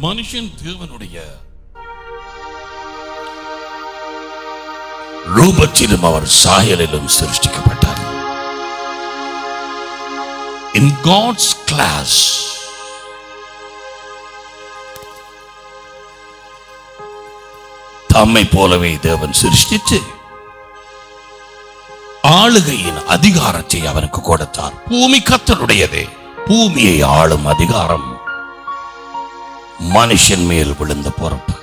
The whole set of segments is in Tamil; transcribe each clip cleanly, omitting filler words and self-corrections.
மனுஷன் தேவனுடைய ரூபத்திலும் அவர் சாயலிலும் சிருஷ்டிக்கப்பட்டார். In God's class, தம்மை போலவே தேவன் சிருஷ்டித்து ஆளுகையின் அதிகாரத்தை அவனுக்கு கொடுத்தார். பூமி கர்த்தருடையதே. பூமியை ஆளும் அதிகாரம் மனுஷன் மேல் விழுந்த பொறுப்பு.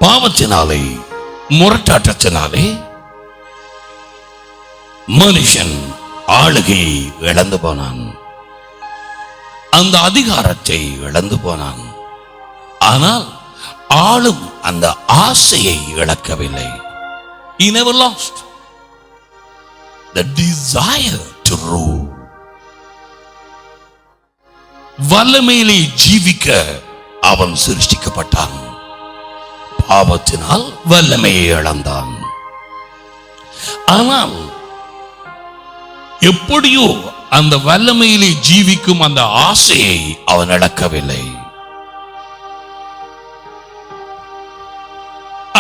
பாவத்தினாலே, முரட்டாட்டத்தினாலே மனுஷன் ஆளுகையை இழந்து போனான், அந்த அதிகாரத்தை இழந்து போனான். ஆனால் ஆளும் அந்த ஆசையை இழக்கவில்லை. He never lost the desire to rule. வல்லமையிலே ஜீவிக்க அவன் சிருஷ்டிக்கப்பட்டான். பாவத்தினால் வல்லமையை இழந்தான். ஆனால் எப்படியோ அந்த வல்லமையிலே ஜீவிக்கும் அந்த ஆசையை அவன் இழக்கவில்லை.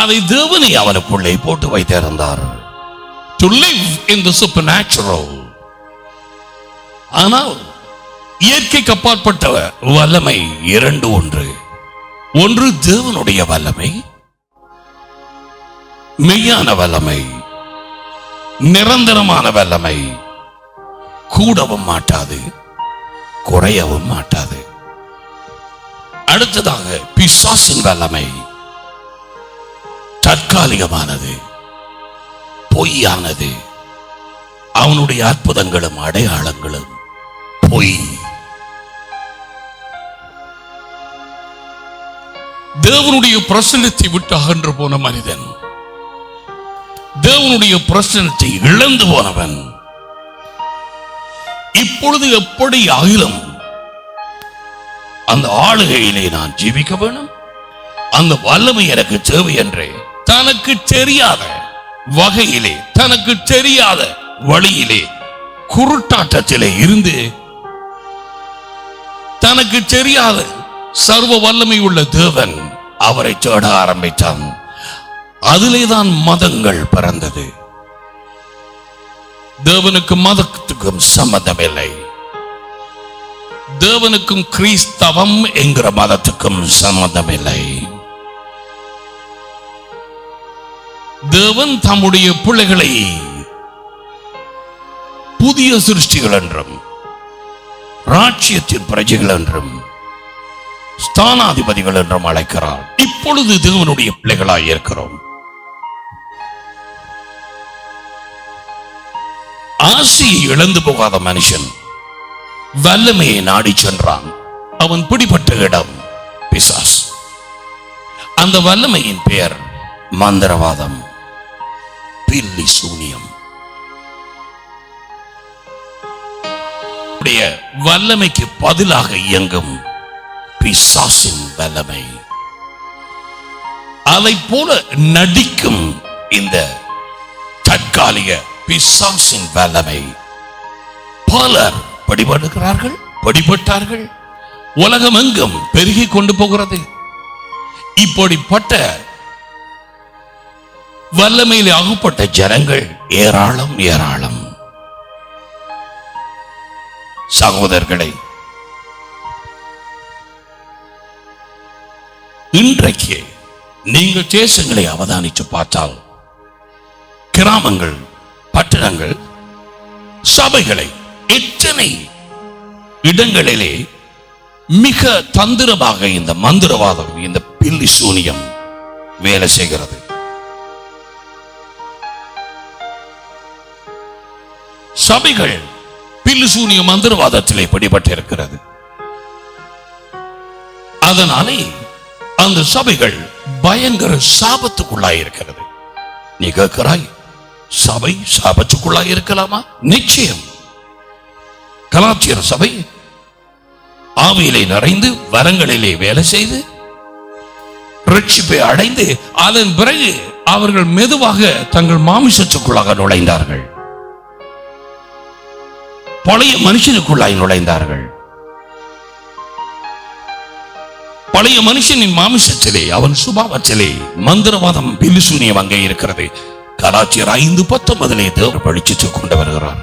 அதை தேவனை அவனுக்குள்ளே போட்டு வைத்திருந்தார். To live in the supernatural. ஆனால் இயற்கைக்கு அப்பாற்பட்ட வல்லமை இரண்டு. ஒன்று தேவனுடைய வல்லமை, மெய்யான வல்லமை, நிரந்தரமான வல்லமை, கூடவும் மாட்டாது, குறையவும் மாட்டாது. அடுத்ததாக பிசாசின் வல்லமை, தற்காலிகமானது, பொய்யானது. அவனுடைய அற்புதங்களும் அடையாளங்களும் பொய். தேவனுடைய பிரசன்னத்தை விட்டு அகன்று போன மனிதன், தேவனுடைய பிரசன்னத்தை இழந்து போனவன், இப்பொழுது எப்படி ஆகிலும் அந்த ஆளுகையிலே நான் ஜீவிக்க வேணும், அந்த வல்லமை எனக்கு தேவை என்றே தனக்கு தெரியாத வகையிலே, தனக்கு தெரியாத வழியிலே, குருட்டாட்டத்திலே இருந்து தனக்கு தெரியாத சர்வ வல்லமை உள்ள தேவன் அவரை தேட ஆரம்பித்தான். அதிலேதான் மதங்கள் பிறந்தது. தேவனுக்கும் மதத்துக்கும் சம்பந்தமில்லை. தேவனுக்கும் கிறிஸ்தவம் என்கிற மதத்துக்கும் சம்பந்தமில்லை. தேவன் தம்முடைய பிள்ளைகளை புதிய சிருஷ்டிகள் என்றும், ராஜ்யத்தின் பிரஜைகள் என்றும், ஸ்தானாதிபதிகள் என்றும் அழைக்கிறார். இப்பொழுது தேவனுடைய பிள்ளைகளாய் இருக்கிறோம். ஆசையை இழந்து போகாத மனுஷன் வல்லமையை நாடி சென்றான். அவன் பிடிபட்ட இடம் பிசாஸ். அந்த வல்லமையின் பெயர் மந்திரவாதம், பில்லி சூனியம். வல்லமைக்கு பதிலாக இயங்கும் பிசாசின் வல்லமை. அதை போல நடிக்கும் இந்த தற்காலிக பிசாசின் வல்லமை. பலர் படிபட்டார்கள். உலகம் எங்கும் பெருகிக் கொண்டு போகிறது. இப்படிப்பட்ட வல்லமையில் அகப்பட்ட ஜனங்கள் ஏராளம். சகோதரர்களை, இன்றைக்கு நீங்கள் தேசங்களை அவதானித்து பார்த்தால், கிராமங்கள், பட்டணங்கள், சபைகளை, எத்தனை இடங்களிலே மிக தந்திரமாக இந்த மந்திரவாதம், இந்த பில்லி சூனியம் வேலை செய்கிறது. சபைகள் பில்லி சூனிய மந்திரவாதத்திலே பிடிபட்டிருக்கிறது. அதனாலே அந்த சபைகள் பயங்கர சாபத்துக்குள்ளாயிருக்கிறது. நீ கேட்கிறாய், சபை சாபத்துக்குள்ளாய் இருக்கலாமா? நிச்சயம். கலாத்தியர் சபை ஆவியிலே நிறைந்து வரங்களிலே வேலை செய்து ரட்சிப்பை அடைந்து அதன் பிறகு அவர்கள் மெதுவாக தங்கள் மாமிசத்துக்குள்ளாக நுழைந்தார்கள். பழைய மனுஷனுக்குள்ளாய் நுழைந்தார்கள். பழைய மனுஷனின் மாமிசத்திலே, அவன் சுபாவத்திலே மந்திரவாதம் பில்லிசூனியம் அங்கே இருக்கிறது. கலாச்சியர் 5:19 தேவன் வெளிச்சத்தை கொண்டு வருகிறார்.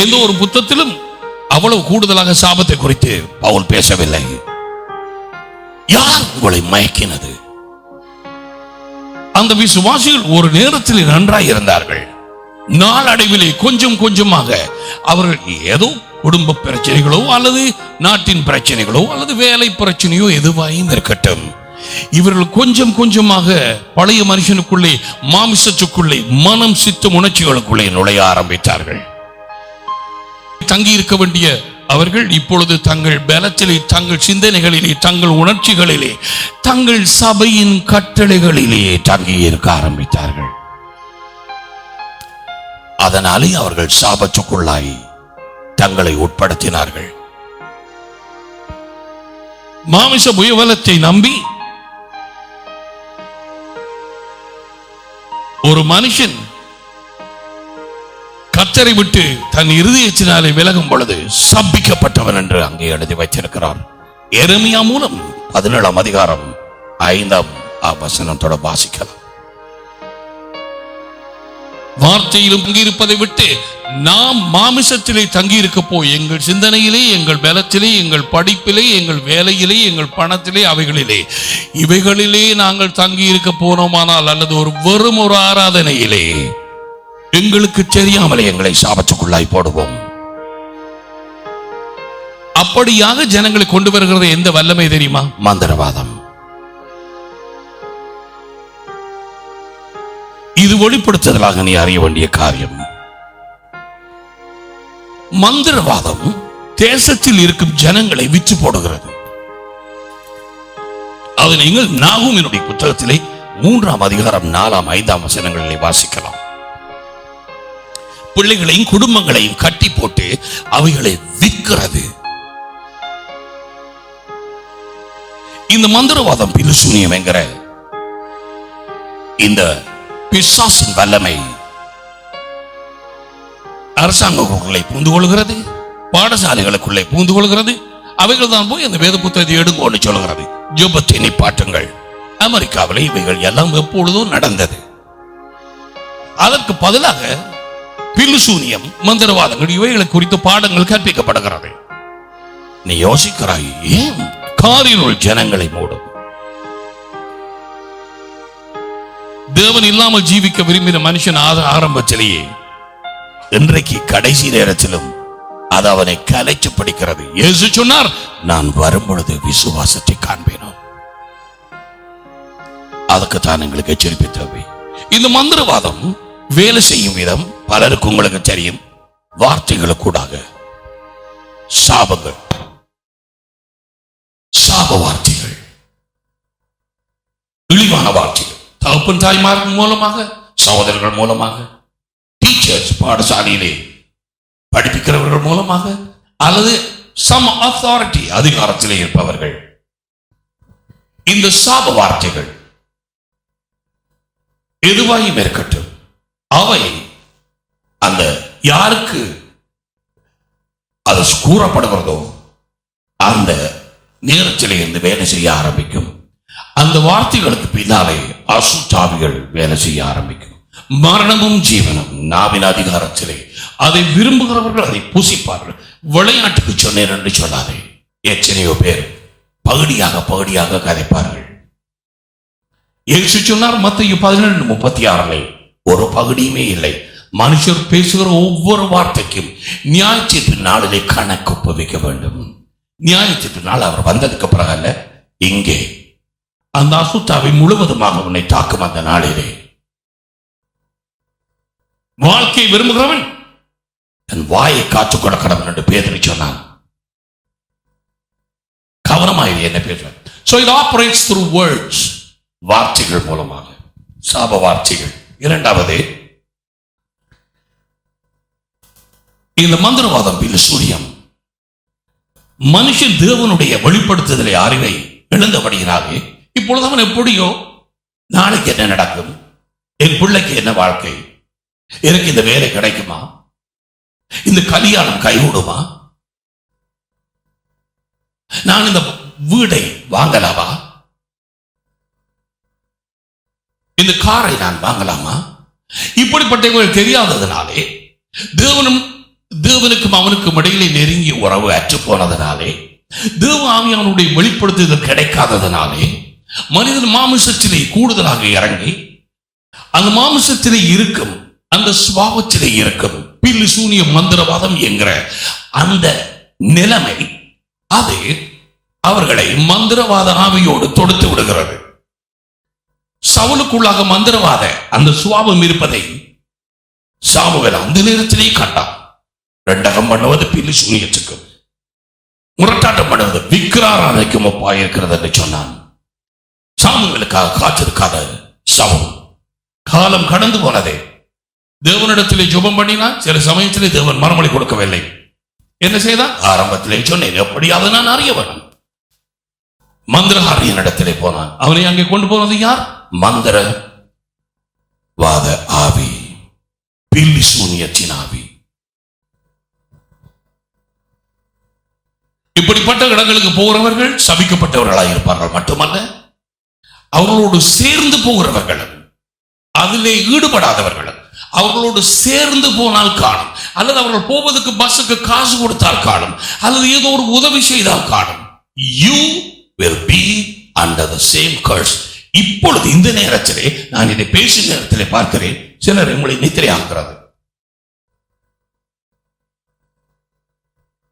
எந்த ஒரு புத்தகத்திலும் அவ்வளவு கூடுதலாக சாபத்தை குறித்து பவுல் பேசவில்லை. யார் உங்களை மயக்கினது? அந்த விசுவாசிகள் ஒரு நேரத்தில் நன்றாய் இருந்தார்கள். நாளடைவிலே கொஞ்சம் கொஞ்சமாக அவர்கள் ஏதோ குடும்ப பிரச்சனைகளோ அல்லது நாட்டின் பிரச்சனைகளோ அல்லது வேலை பிரச்சனையோ எதுவாயும் இருக்கட்டும், இவர்கள் கொஞ்சம் கொஞ்சமாக பழைய மனுஷனுக்குள்ளே, மாமிசத்துக்குள்ளே, மனம் சித்த உணர்ச்சிகளுக்குள்ளே நுழைய ஆரம்பித்தார்கள். தங்கி இருக்க வேண்டிய அவர்கள் இப்பொழுது தங்கள் பலத்திலே, தங்கள் சிந்தனைகளிலே, தங்கள் உணர்ச்சிகளிலே, தங்கள் சபையின் கட்டளைகளிலே தங்கி இருக்க ஆரம்பித்தார்கள். அதனாலே அவர்கள் சாபத்துக்குள்ளாய் தங்களை உட்படுத்தினார்கள். மாமிச புயவலத்தை நம்பி ஒரு மனுஷன் கர்த்தரை விட்டு தன் இருதயத்தினாலே விலகும் பொழுது சபிக்கப்பட்டவன் என்று அங்கே எழுதி வைத்திருக்கிறார். எரேமியா மூலம் 17ஆம் அதிகாரம் 5ஆம் வசனத்தோட வாசிக்கலாம். வார்த்தையிலும் தங்கியிருப்பதை விட்டு நாம் மாமிசத்திலே தங்கியிருக்க போய் எங்கள் சிந்தனையிலே, எங்கள் பலத்திலே, எங்கள் படிப்பிலே, எங்கள் வேலையிலே, எங்கள் பணத்திலே, இவைகளிலே நாங்கள் தங்கி இருக்க போனோமானால், அல்லது வெறும் ஒரு ஆராதனையிலே எங்களுக்கு தெரியாமலே எங்களை சாபத்துக்குள்ளாய் போடுவோம். அப்படியாக ஜனங்களை கொண்டு வருகிறது எந்த வல்லமை தெரியுமா? மந்திரவாதம். இது வெளிப்படுத்துதலாக நீ அறிய வேண்டிய காரியம். மந்திரவாதம் தேசத்தில் இருக்கும் ஜனங்களை விற்று போடுகிறது. அது நீங்கள் நாகூமினுடைய புத்தகத்திலே 3ஆம் அதிகாரம் 4ஆம் 5ஆம் வசனங்களிலே வாசிக்கலாம். பிள்ளைகளையும் குடும்பங்களையும் கட்டி போட்டு அவைகளை விற்கிறது. இந்த மந்திரவாதம், பில்லிசூனியம் என்கிற இந்த பிசாசின் வல்லமை அரசாங்கங்களுக்குள்ளே பூந்து கொள்கிறது, பாடசாலைகளுக்குள்ளே பூந்து கொள்கிறது. அவைகள் தான் போய் அந்த வேத புத்தகத்தை எடுங்கோன்னு சொல்கிறது. ஜெபத்தை நிப்பாட்டுங்கள். அமெரிக்காவில் இவைகள் எல்லாம் எப்பொழுதும் நடந்தது. அதற்கு பதிலாக பில்லிசூனியம், மந்திரவாதங்கள் இவைகளை குறித்த பாடங்கள் கற்பிக்கப்படுகிறது. நீ யோசிக்கிறாய், ஏன் காரிருள் ஜனங்களை மூடும்? தேவன் இல்லாமல் ஜீவிக்க விரும்பின மனுஷன் ஆரம்பத்திலேயே இன்றைக்கு கடைசி நேரத்திலும் அது அவனை கலைச்சு படிக்கிறது. இயேசு சொன்னார், நான் வரும் பொழுது விசுவாசத்தை காண்பேனோ. அதுக்கு தான் எங்களுக்கு எச்சரிப்பு தேவை. இந்த மந்திரவாதம் வேலை செய்யும் விதம் பலருக்கு உங்களுக்கு தெரியும். வார்த்தைகளுக்கூடாக சாபங்கள், சாப வார்த்தைகள், இழிவான வார்த்தைகள், தகப்பன் தாய்மார் மூலமாக, சகோதரர்கள் மூலமாக, டீச்சர்ஸ் பாடசாலையிலே படிப்பிக்கிறவர்கள் மூலமாக, அல்லது சம் அத்தாரிட்டி அதிகாரத்திலே இருப்பவர்கள், இந்த சாப வார்த்தைகள் எதுவாயும் இருக்கட்டும், அவை அந்த யாருக்கு அது கூறப்படுகிறதோ அந்த நேரத்திலே இருந்து வேலை செய்ய ஆரம்பிக்கும். அந்த வார்த்தைகளுக்கு பின்னாலே அசுத்தாவிகள் வேலை செய்ய ஆரம்பிக்கும். மரணமும் ஜீவனும் நாவின் அதிகாரத்திலே. அதை விரும்புகிறவர்கள் அதை பூசிப்பார்கள். விளையாட்டுக்கு சொன்னேன் என்று சொல்லாதே. எத்தனையோ பேர் பகுதியாக கதைப்பார்கள். இயேசு சொன்னார் மத்தேயு 11:36 ஒரு பகுதியுமே இல்லை. மனுஷர் பேசுகிற ஒவ்வொரு வார்த்தைக்கும் நியாயத்தீர்ப்பு நாளிலே கணக்கு ஒப்புவிக்க வேண்டும். நியாயத்தீர்ப்பு நாள் அவர் வந்ததுக்கு பிறகு அல்ல, இங்கே அந்த அசுத்தாவை முழுவதுமாக உன்னை தாக்கும் அந்த நாளிலே. வாழ்க்கை விரும்புகிறவன் தன் வாயை காத்துக் கொடுக்கிறவன் என்று பேதறி சொன்னான். கவனமாயிரு என்ன பேசுறேன். So it operates through words. வார்த்தைகள் மூலமாக, சாப வார்த்தைகள். இரண்டாவது, இந்த மந்திரவாதம், பில்லிசூனியம், மனுஷன் தேவனுடைய வெளிப்படுத்துதலை அறிவை இழந்தபடியினாலே இப்பொழுது அவன் எப்படியோ நாளைக்கு என்ன நடக்கும், என் பிள்ளைக்கு என்ன வாழ்க்கை, எனக்கு இந்த வேலை கிடைக்குமா, இந்த கல்யாணம் கைகூடுமா, நான் இந்த வீடை வாங்கலாமா, இந்த காரை நான் வாங்கலாமா? இப்படிப்பட்டவர்கள் தெரியாததுனாலே, தேவனுக்கும் அவனுக்கும் இடையிலே நெருங்கிய உறவு அற்று போனதுனாலே, தேவ ஆவியானுடைய வெளிப்படுத்துதல் கிடைக்காததுனாலே, மனிதன் மாமிசத்திலே கூடுதலாக இறங்கி அந்த மாமிசத்திலே இருக்கும், அந்த சுபாவத்திலே இருக்கும் பில்லி சூனிய மந்திரவாதம் என்கிற அந்த நிலைமை, அது அவர்களை மந்திரவாத ஆவியோடு தொடுத்து விடுகிறது. சவுலுக்குள்ளாக மந்திரவாத அந்த சுபாவம் இருப்பதை சாமுவேல் அந்த நேரத்திலே கண்டான். ரெண்டகம் பண்ணுவது பில்லி சூனியத்துக்கு, முரட்டாட்டம் பண்ணுவது விக்கிராராதனைக்கும் ஒப்பா இருக்கிறது என்று சொன்னான். சாமுவேலுக்காக காத்திருக்காத சவுல் காலம் கடந்து போனதே. தேவனிடத்திலே ஜெபம் பண்ணினான். சில சமயத்திலே தேவன் மறுமொழி கொடுக்கவில்லை. என்ன செய்தான்? ஆரம்பத்திலே சொன்னேன், எப்படியாவது நான் அறிய வேண்டும். மந்திரஹாரியின் இடத்திலே போனான். அவனை அங்கே கொண்டு போனது யார்? மந்திரவாத ஆவி, பில்லி சூனியத்தின் ஆவி. இப்படிப்பட்ட இடங்களுக்கு போகிறவர்கள் சபிக்கப்பட்டவர்களாக இருப்பார்கள் மட்டுமல்ல, அவர்களோடு சேர்ந்து போகிறவர்களும், அதிலே ஈடுபடாதவர்களும் அவர்களோடு சேர்ந்து போனால் காணும், அல்லது அவர்கள் போவதற்கு பஸ்ஸுக்கு காசு கொடுத்தால் காணும், அல்லது ஏதோ ஒரு உதவி செய்தால் காணும். You will be under the same curse. இப்பொழுது இந்த நேரத்திலே நான் இதை பேசும் நேரத்திலே பார்க்கிறேன், சிலர் உங்களை நித்திரையாகிறது.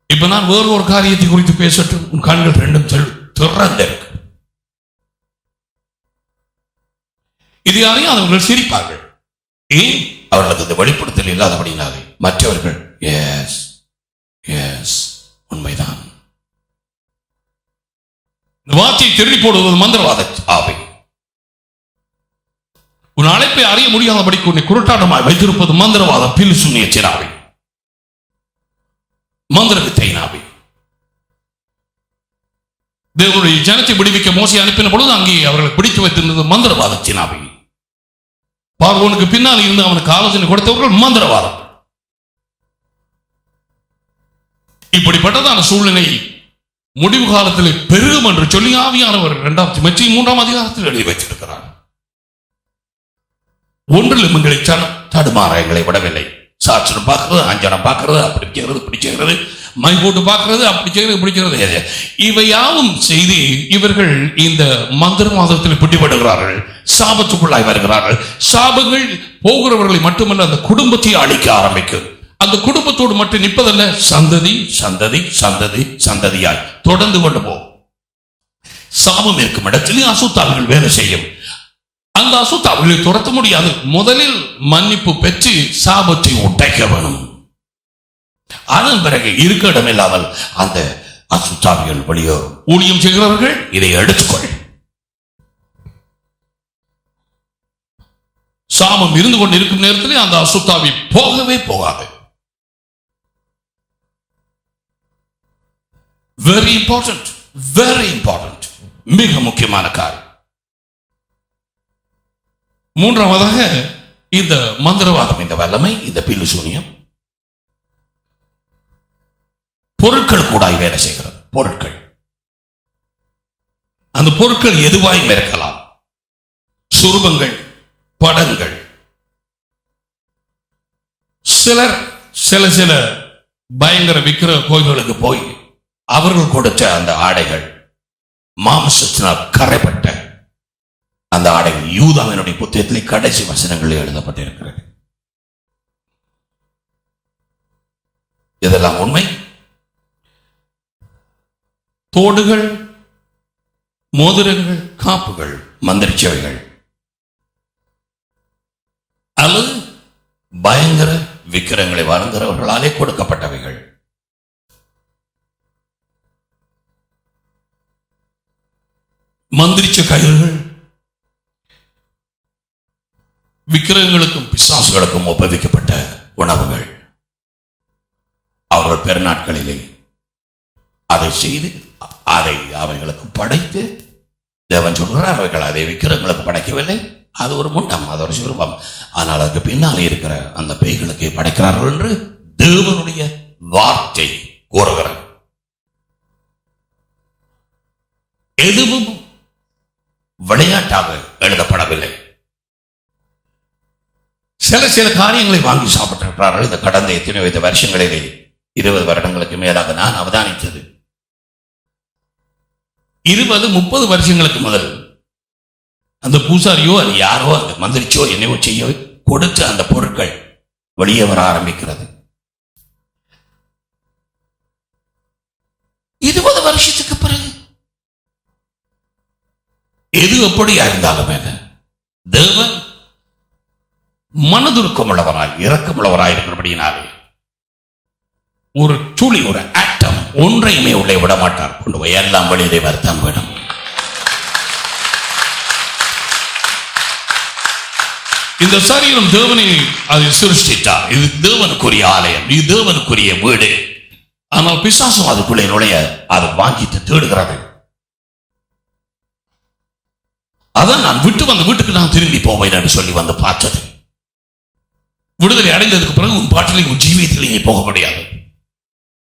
இப்ப நான் வேறு ஒரு காரியத்தை குறித்து பேசட்டும். உன் கண்கள் ரெண்டும் திறந்திருக்கு. இது அறியாதவர்கள் சிரிப்பார்கள். ஏன்? அவர்களுக்கு இந்த வெளிப்படுத்தல் இல்லாதபடினாலே. மற்றவர்கள் எஸ் எஸ் உண்மைதான். இந்த வார்த்தையை திருடி போடுவது மந்திரவாத ஆவி. உன் அழைப்பை அறிய முடியாதபடிக்கு உன்னை குருட்டாட்டமாய் வைத்திருப்பது மந்திரவாத பில்லி சூனியத்தின் ஆவி, மந்திர வித்தையின் ஆவி. தேவனுடைய ஜனத்தை விடுவிக்க மோசே அனுப்பின பொழுது அங்கே அவர்களை பிடித்து வைத்திருந்தது மந்திரவாதத்தின் ஆவி. பார்வோனுக்கு பின்னால் இருந்து அவனுக்கு ஆலோசனை கொடுத்தவர்கள் மந்திரவாதம். இப்படிப்பட்டதான சூழ்நிலை முடிவு காலத்தில் பெருகும் என்று சொல்லி ஆவியானவர் 2 தீமோத்தேயு 3 அதிகாரத்தில் எழுதி வைத்திருக்கிறார். ஒன்றிலும் எங்களை தடுமாற எங்களை விடவில்லை. சாட்சனம் பார்க்கிறது, அஞ்சனம் பார்க்கிறது, அப்படி செய்கிறது, இப்படி செய்கிறது, மை போட்டு பார்க்கிறது, அப்படி செய்கிறது, இப்படி செய்கிறது, இவையாவும் செய்து இவர்கள் இந்த மந்திரவாதத்தில் பிடிபடுகிறார்கள், சாபத்துக்குள்ளாய் வருகிறார்கள். சாபங்கள் போகிறவர்களை மட்டுமல்ல, அந்த குடும்பத்தை அழிக்க ஆரம்பிக்கும். அந்த குடும்பத்தோடு மட்டும் நிற்பதல்ல, சந்ததி சந்ததி சந்ததி சந்ததியாய் தொடர்ந்து கொண்டு போகும். சாபம் இருக்கும் இடத்திலே அசுத்தாவிகள் வேலை செய்யும். அந்த அசுத்தாவிகளை துரத்த முடியாது. முதலில் மன்னிப்பு பெற்று சாபத்தை உடைக்க வேணும். அதன் பிறகு இருக்க இடமில்லாமல் அந்த அசுத்தாவிகள் வெளியேறும். ஊழியம் செய்கிறவர்கள் இதை எடுத்துக்கொள். சாபம் இருந்து கொண்டு இருக்கும் நேரத்தில் அந்த அசுத்தாவி போகவே போகாது. வெரி இம்பார்ட்டன்ட், வெரி இம்பார்ட்டன்ட், மிக முக்கியமான காரியம். மூன்றாவதாக இந்த மந்திரவாதம், இந்த வல்லமை, இந்த பில்லி சூனியம் பொருட்கள் கூட வேலை செய்கிறது. பொருட்கள், அந்த பொருட்கள் எதுவாயும் இருக்கலாம். சுரூபங்கள், படங்கள். சிலர் சில பயங்கர விக்கிர கோயில்களுக்கு போய் அவர்கள் கொடுத்த அந்த ஆடைகள், மாம்சத்தினால் கரைப்பட்ட அந்த ஆடைகள், யூதாவினுடைய புத்தகத்திலே கடைசி வசனங்களில் எழுதப்பட்டிருக்கிறது. இதெல்லாம் உண்மை. தோடுகள், மோதிரங்கள், காப்புகள் மந்திரிச்சவைகள் அல்லது பயங்கர விக்கிரங்களை வணங்குகிறவர்களாலே கொடுக்கப்பட்டவைகள். மந்திரிச்ச கயிறுகள் விக்கிரகங்களுக்கும் பிசாசுகளுக்கும் ஒப்புவிக்கப்பட்ட உணவுகள். அவர்கள் பெருநாட்களிலே அதை செய்து அதை அவைகளுக்கு படைத்து, தேவன் சொல்கிறார் அவைகள் அதை விக்கிரகங்களுக்கு படைக்கவில்லை, அது ஒரு முண்டம், அது ஒரு சுரூபம், ஆனால் அதுக்கு பின்னாலே இருக்கிற அந்த பேய்களுக்கு படைக்கிறார்கள் என்று தேவனுடைய வார்த்தை கூறுகிறார். எதுவும் விளையாட்டாக எழுதப்படவில்லை. சில காரியங்களை வாங்கி சாப்பிட்டிருக்கிறார்கள். இந்த கடந்த எத்தனை வருஷங்களிலே 20 வருடங்களுக்கு மேலாக நான் அவதானித்தது. 20-30 வருஷங்களுக்கு முதல் அந்த பூசாரியோ அது யாரோ அந்த மந்திரிச்சோ என்னவோ செய்ய கொடுத்து அந்த பொருட்கள் வெளியே வர ஆரம்பிக்கிறது. 20 வருஷத்துக்கு பிறகு எது எப்படியா இருந்தாலும் தேவன் மனதுருக்கமுள்ளவராய் இரக்கமுள்ளவராய் இருக்கிறபடியினாலே ஒரு துளி ஒரு ஆட்டம் ஒன்றையுமே உள்ளே விட மாட்டார். கொண்டு போய் எல்லாம் வெளியிலே வருத்தான் வேணும். இந்த சரீரம் தேவனை அதை சிருஷ்டித்தார். இது தேவனுக்குரிய ஆலயம், இது தேவனுக்குரிய வீடு. ஆனால் பிசாசும் அதுக்குள்ளே நுழைய அதை வாங்கிட்டு தேடுகிறது. அதான் நான் விட்டு வந்த வீட்டுக்கு நான் திரும்பி போவேன் என்று சொல்லி வந்து பார்த்தது. விடுதலை அடைந்ததுக்கு பிறகு உன் பாட்டிலே உன் ஜீவியத்திலேயே போக முடியாது.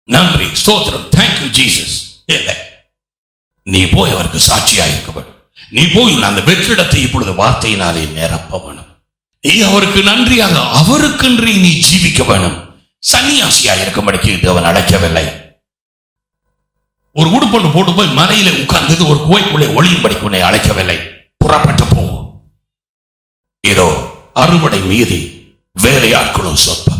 நன்றி, ஸ்தோத்திரம், தேங்க்யூ ஜீசஸ். நீ போய் அவருக்கு சாட்சியாக இருக்க வேண்டும். நீ போய் அந்த வெற்றிடத்தை இப்பொழுது வார்த்தையினாலே நிரப்ப வேணும். நீ அவருக்கு நன்றியாக அவருக்கென்று நீ ஜீவிக்க வேணும். சன்னியாசியா இருக்கும்படிக்கு தேவன் அழைக்கவில்லை. ஒரு உடுப்பொண்டு போட்டு போய் மலையில உட்கார்ந்தது ஒரு குகைக்குள்ளே ஒளியும்படிக்கு உன்னை அழைக்கவில்லை. புறப்பட்டு போ. இதோ அறுவடை மீதி வேலையாட்களும் சொற்பம்.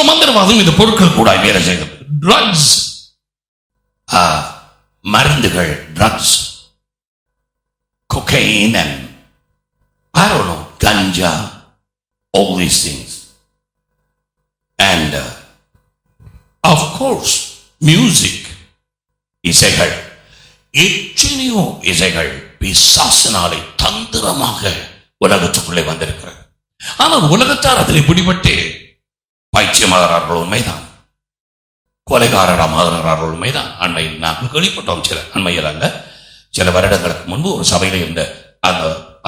மந்திரவாதம் இந்த பொருட்கள் கூட வேலை செய்கிறது. ட்ரக்ஸ், மருந்துகள், drugs, cocaine and I don't know, ganja, all these things. And of course, music, இசைகள், எத்தனையோ இசைகள் பிசாசினாலே தந்திரமாக உலகத்துக்குள்ளே வந்திருக்கிறது. ஆனால் உலகத்தார் அதில் பிடிபட்டு பைத்தியமாகிறார்கள் உண்மைதான், கொலைகாரராமாகிறார்கள் உண்மைதான். அண்மையில் நாங்கள் கேள்விப்பட்டோம், சில அண்மையில் அல்ல சில வருடங்களுக்கு முன்பு ஒரு சபையில் இருந்த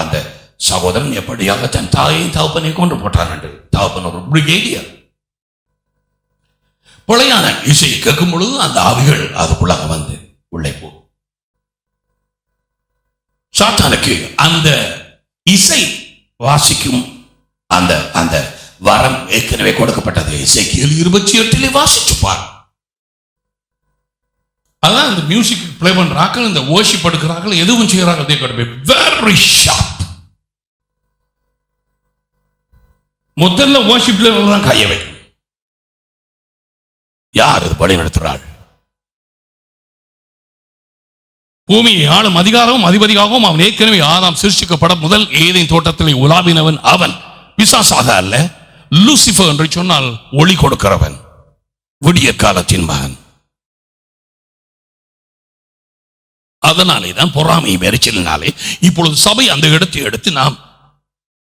அந்த சகோதரன் எப்படியாக தன் தாயையும் தகப்பனை கொண்டு போட்டான் என்று. தகப்பன் ஒரு பிரிகேடியர். பொழையான இசை கேட்கும் பொழுது அந்த ஆவிகள் அதுக்குள்ளாக வந்து உள்ளே போ. சாத்தானுக்கு அந்த இசை வாசிக்கும் அந்த அந்த வரம் ஏற்கனவே கொடுக்கப்பட்டது. இசைக்கியல் 28 வாசிச்சுப்பார். அதான் இந்த மியூசிக் பிளே பண்றாங்க, இந்த வர்ஷிப் எடுக்கிறாங்க, எதுவும் செய்யறாங்க. they got to be very sharp. முதல்ல வர்ஷிப்ல தான் கைய வைக்கணும். யார் இது படி நடத்துறாள்? பூமியை ஆளும் அதிகாரமும் அதிபதியாகவும் அவன் ஏற்கனவே ஆதாம் சிருஷ்டிக்கப்பட முதல் ஏதேன் தோட்டத்தில் உலாவினவன் அவன். பிசாசாக அல்ல, லூசிபர் என்று சொன்னால் ஒளி கொடுக்கிறவன், விடிய காலத்தின் மகன். அதனாலே தான் பொறாமை எரிச்சலினாலே இப்பொழுது சபை அந்த இடத்தை எடுத்து நாம்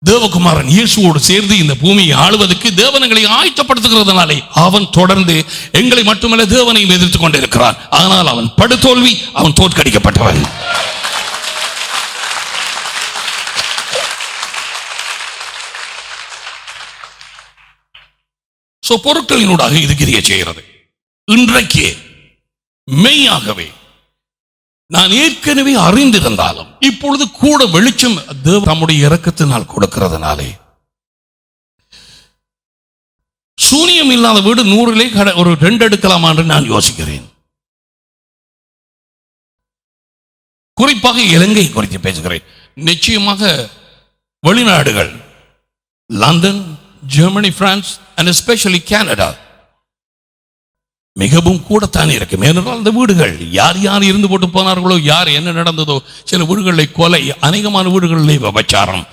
தேவகுமாரன் இயேசுவோடு சேர்ந்து இந்த பூமியை ஆளுவதற்கு தேவனங்களை ஆயத்தப்படுத்துகிறதுனாலே அவன் தொடர்ந்து எங்களை மட்டுமல்ல தேவனையும் எதிர்த்துக் கொண்டிருக்கிறான். ஆனால் அவன் படுதோல்வி, அவன் தோற்கடிக்கப்பட்டவன். பொருட்களினூடாக இது கிரியை செய்கிறது. இன்றைக்கு மெய்யாகவே நான் ஏற்கனவே அறிந்திருந்தாலும் இப்பொழுது கூட வெளிச்சம் தம்முடைய இரக்கத்தினால் கொடுக்கிறதுனாலே சூனியம் இல்லாத வீடு 100-லே ஒரு 2 எடுக்கலாமா என்று நான் யோசிக்கிறேன். குறிப்பாக இலங்கை குறித்து பேசுகிறேன். நிச்சயமாக வெளிநாடுகள், London, Germany, France and especially Canada மிகவும் கூடத்தானே இருக்கு. ஏனென்றால் அந்த வீடுகள் யார் யார் இருந்து போட்டு போனார்களோ, யார் என்ன நடந்ததோ, சில வீடுகளில் கொலை, அநேகமான வீடுகளிலே விபச்சாரம்,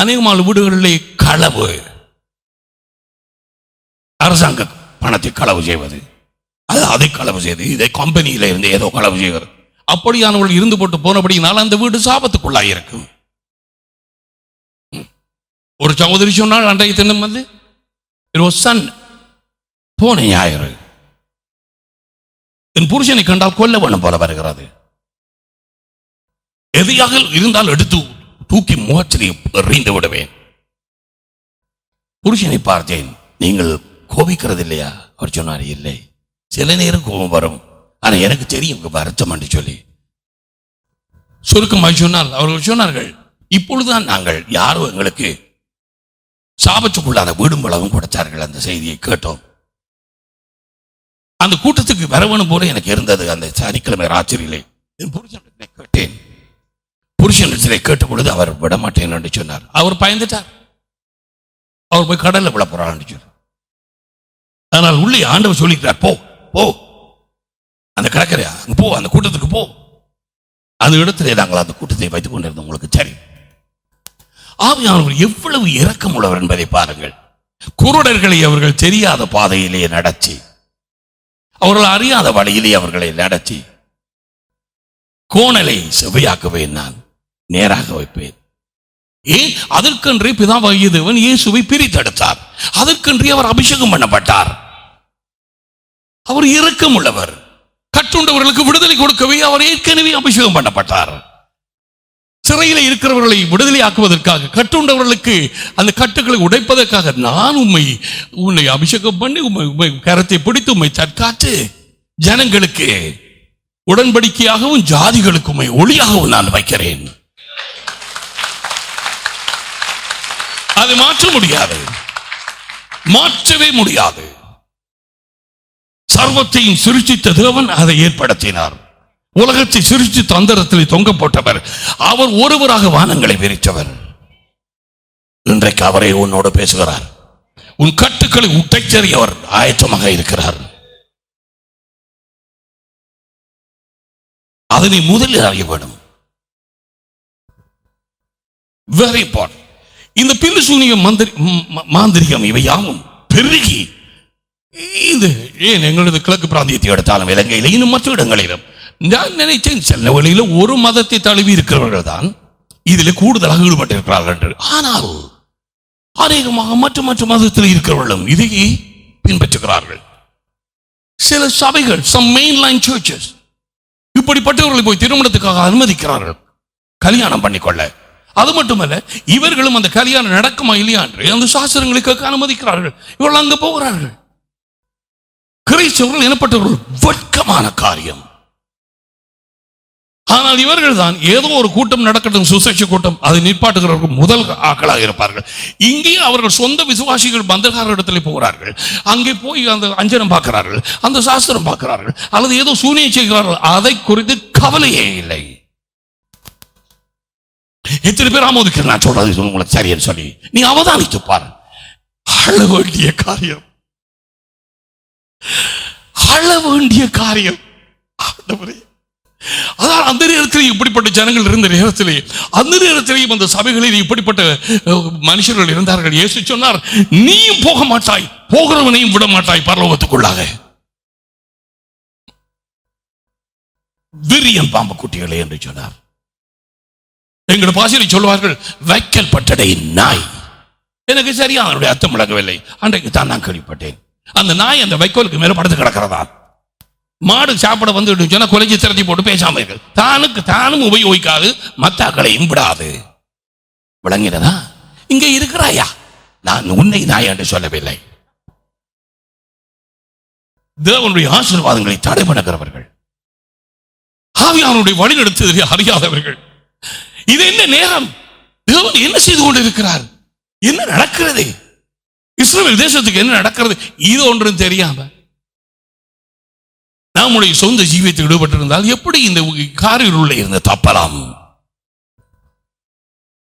அநேகமான வீடுகளிலே களவு, அரசாங்க பணத்தை களவு செய்வது, அதை களவு செய்து இதை கம்பெனியில இருந்து ஏதோ களவு செய்வது, அப்படியானவர்கள் இருந்து போட்டு போனபடினால அந்த வீடு சாபத்துக்குள்ளாக இருக்கும். ஒரு சகோதரி சொன்னால் அன்றைய தினம் வந்து போன ஞாயிறு என் புருஷனை கண்டால் கொல்ல வேணும் போல வருகிறது. எதையாக இருந்தால் எடுத்து தூக்கி முகத்திலே எறிந்து விடுவேன். புருஷனை பார்த்தேன், நீங்கள் கோபிக்கிறது இல்லையா? அவர் சொன்னார், இல்லை, சில நேரம் கோபம் வரும், ஆனா எனக்கு தெரியும் உங்க வருத்தம் என்று சொல்லி சுருக்கமாய் சொன்னால் அவர்கள் சொன்னார்கள், இப்பொழுதுதான் நாங்கள் யாரோ எங்களுக்கு சாபத்துக்குள்ளான வீடும் வளவும் கொடுத்தார்கள். அந்த செய்தியை கேட்டோம். அந்த கூட்டத்துக்கு வரவணும் போல எனக்கு இருந்தது. அந்த சனிக்கிழமை ராத்திரியிலே என் புருஷனிடத்திலே கேட்டேன். புருஷனிடத்திலே கேட்ட பொழுது அவர் விடமாட்டேன் என்று சொன்னார். அவர் பயந்துட்டார். அவர் போய் கடல்ல விழ போறான்னு சொன்னார். ஆனால் உள்ளே ஆண்டவர் சொல்லிக்கிறார், போ போ, அந்த கடற்கரை போ, அந்த கூட்டத்துக்கு போ. அந்த இடத்திலே நாங்கள் அந்த கூட்டத்தை வைத்துக் கொண்டிருந்தோம். உங்களுக்கு சரி, ஆவியானவர் எவ்வளவு இரக்கம் உள்ளவர் என்பதை பாருங்கள். குருடர்களை அவர்கள் தெரியாத பாதையிலே நடத்தி, அவர்கள் அறியாத வழியிலே அவர்களை நடத்தி, கோணலை செவ்வையாக்குவேன், நான் நேராக வைப்பேன். ஏன்? அதற்கென்றே பிதாவாகிய தேவன் இயேசுவை பிரித்தெடுத்தார். அதற்கென்றே அவர் அபிஷேகம் பண்ணப்பட்டார். அவர் இரக்கம் உள்ளவர். கட்டுண்டவர்களுக்கு விடுதலை கொடுக்கவே அவர் ஏற்கனவே அபிஷேகம் பண்ணப்பட்டார். சிறையில் இருக்கிறவர்களை விடுதலை ஆக்குவதற்காக, கட்டுண்டவர்களுக்கு அந்த கட்டுகளை உடைப்பதற்காக நான் உன்னை அபிஷேகம் பண்ணி உம்மை கரத்தை பிடித்து உம்மை தற்காத்து ஜனங்களுக்கு உடன்படிக்கையாகவும் ஜாதிகளுக்கு உம்மை ஒளியாகவும் நான் வைக்கிறேன். அதை மாற்ற முடியாது, மாற்றவே முடியாது. சர்வத்தையும் சிருஷ்டித்த தேவன் அதை ஏற்படுத்தினார். உலகத்தை சிருஷ்டித்த அந்தரத்தில் தொங்க போட்டவர் அவர். ஒருவராக வானங்களை விரித்தவர். இன்றைக்கு அவரே உன்னோடு பேசுகிறார். உன் கட்டுக்களை உடைச்செறிய அவர் ஆயத்தமாக இருக்கிறார். அதனை முதலில் அறிய வேண்டும். Very important. இந்த பில்லு சூனியம் மாந்திரிகம் இவையாவும் பெருகி இது ஏன் எங்களது கிழக்கு பிராந்தியத்தை எடுத்தாலும் இலங்கையில இன்னும் மற்ற இடங்களிலும் நான் நினைத்தேன் சில வழியில் ஒரு மதத்தை தழுவி இருக்கிறவர்கள் தான் இதில் கூடுதலாக ஈடுபட்டிருக்கிறார்கள் என்று. ஆனால் அநேகமாக மற்ற மதத்தில் இருக்கிறவர்களும் இதை பின்பற்றுகிறார்கள். சில சபைகள், some mainline churches, இப்படிப்பட்டவர்களை போய் திருமணத்துக்காக அனுமதிக்கிறார்கள் கல்யாணம் பண்ணிக்கொள்ள. அது மட்டுமல்ல, இவர்களும் அந்த கல்யாணம் நடக்குமா இல்லையா என்று அந்த சாஸ்திரங்களுக்கு அனுமதிக்கிறார்கள். இவர்கள் அங்கு போகிறார்கள். கிறிஸ்தவர்கள் எனப்பட்டவர்கள் வெட்கமான காரியம். ஆனால் இவர்கள் தான் ஏதோ ஒரு கூட்டம் நடக்கட்டும், சுசேஷ கூட்டம், அதை நிற்பாட்டுகிறவர்கள் முதல் ஆக்களாக இருப்பார்கள். இங்கே அவர்கள் சொந்த விசுவாசிகள் பந்தகார இடத்துல போகிறார்கள். அங்கே போய் அந்த அஞ்சனம் பார்க்கிறார்கள், அந்த சாஸ்திரம் பார்க்கிறார்கள், அல்லது ஏதோ சூனியம் செய்கிறார்கள். அதை குறித்து கவலையே இல்லை. எத்தனை பேர் ஆமோதிக்கிற நான் சொல்றது உங்களுக்கு சரியன்னு சொல்லி நீ அவதானித்து பாரு. அழ வேண்டிய காரியம், அழ வேண்டிய காரியம். அதான் அந்த நேரத்தில் இப்படிப்பட்ட ஜனங்கள் இருந்த நேரத்திலே, அந்த நேரத்திலேயும் அந்த சபைகளில் இப்படிப்பட்ட மனுஷர்கள் இருந்தார்கள். இயேசு சொன்னார், நீயும் போக மாட்டாய், போகிறவனையும் விட மாட்டாய் பரலோகத்துக்குள்ளாக. விரியன் பாம்பு குட்டிகளே என்று சொன்னார். எங்களோட பாஷையில் சொல்வார்கள், வைக்கல் பட்டடை நாய். எனக்கு சரியா அவனுடைய அர்த்தம் விளங்கவில்லை. அன்றைக்கு தான் நான் கேள்விப்பட்டேன். அந்த நாய் அந்த வைக்கோலுக்கு மேல படுத்து கிடக்கிறதா. மாடு சாப்பிட வந்து சொன்னா குலைஞ்சி திரட்டி போட்டு பேசாம இருக்கு. தானும் உபயோகிக்காது, மத்தாக்களையும் விடாது. விளங்கினதா? இங்க இருக்கிறாயா? நான் உன்னை நாய் என்று சொல்லவில்லை. தேவனுடைய ஆசீர்வாதங்களை தடை பண்ணுகிறவர்கள், ஆவியானுடைய வழி நடத்துவதை அறியாதவர்கள். இது என்ன நேரம்? தேவன் என்ன செய்து கொண்டிருக்கிறார்? என்ன நடக்கிறது? இஸ்ரவேல் தேசத்துக்கு என்ன நடக்கிறது? இது ஒன்றும் தெரியாம நம்முடைய சொந்த ஜீவியத்தில் ஈடுபட்டிருந்தால் எப்படி இந்த காரிருளை இருந்து தப்பலாம்?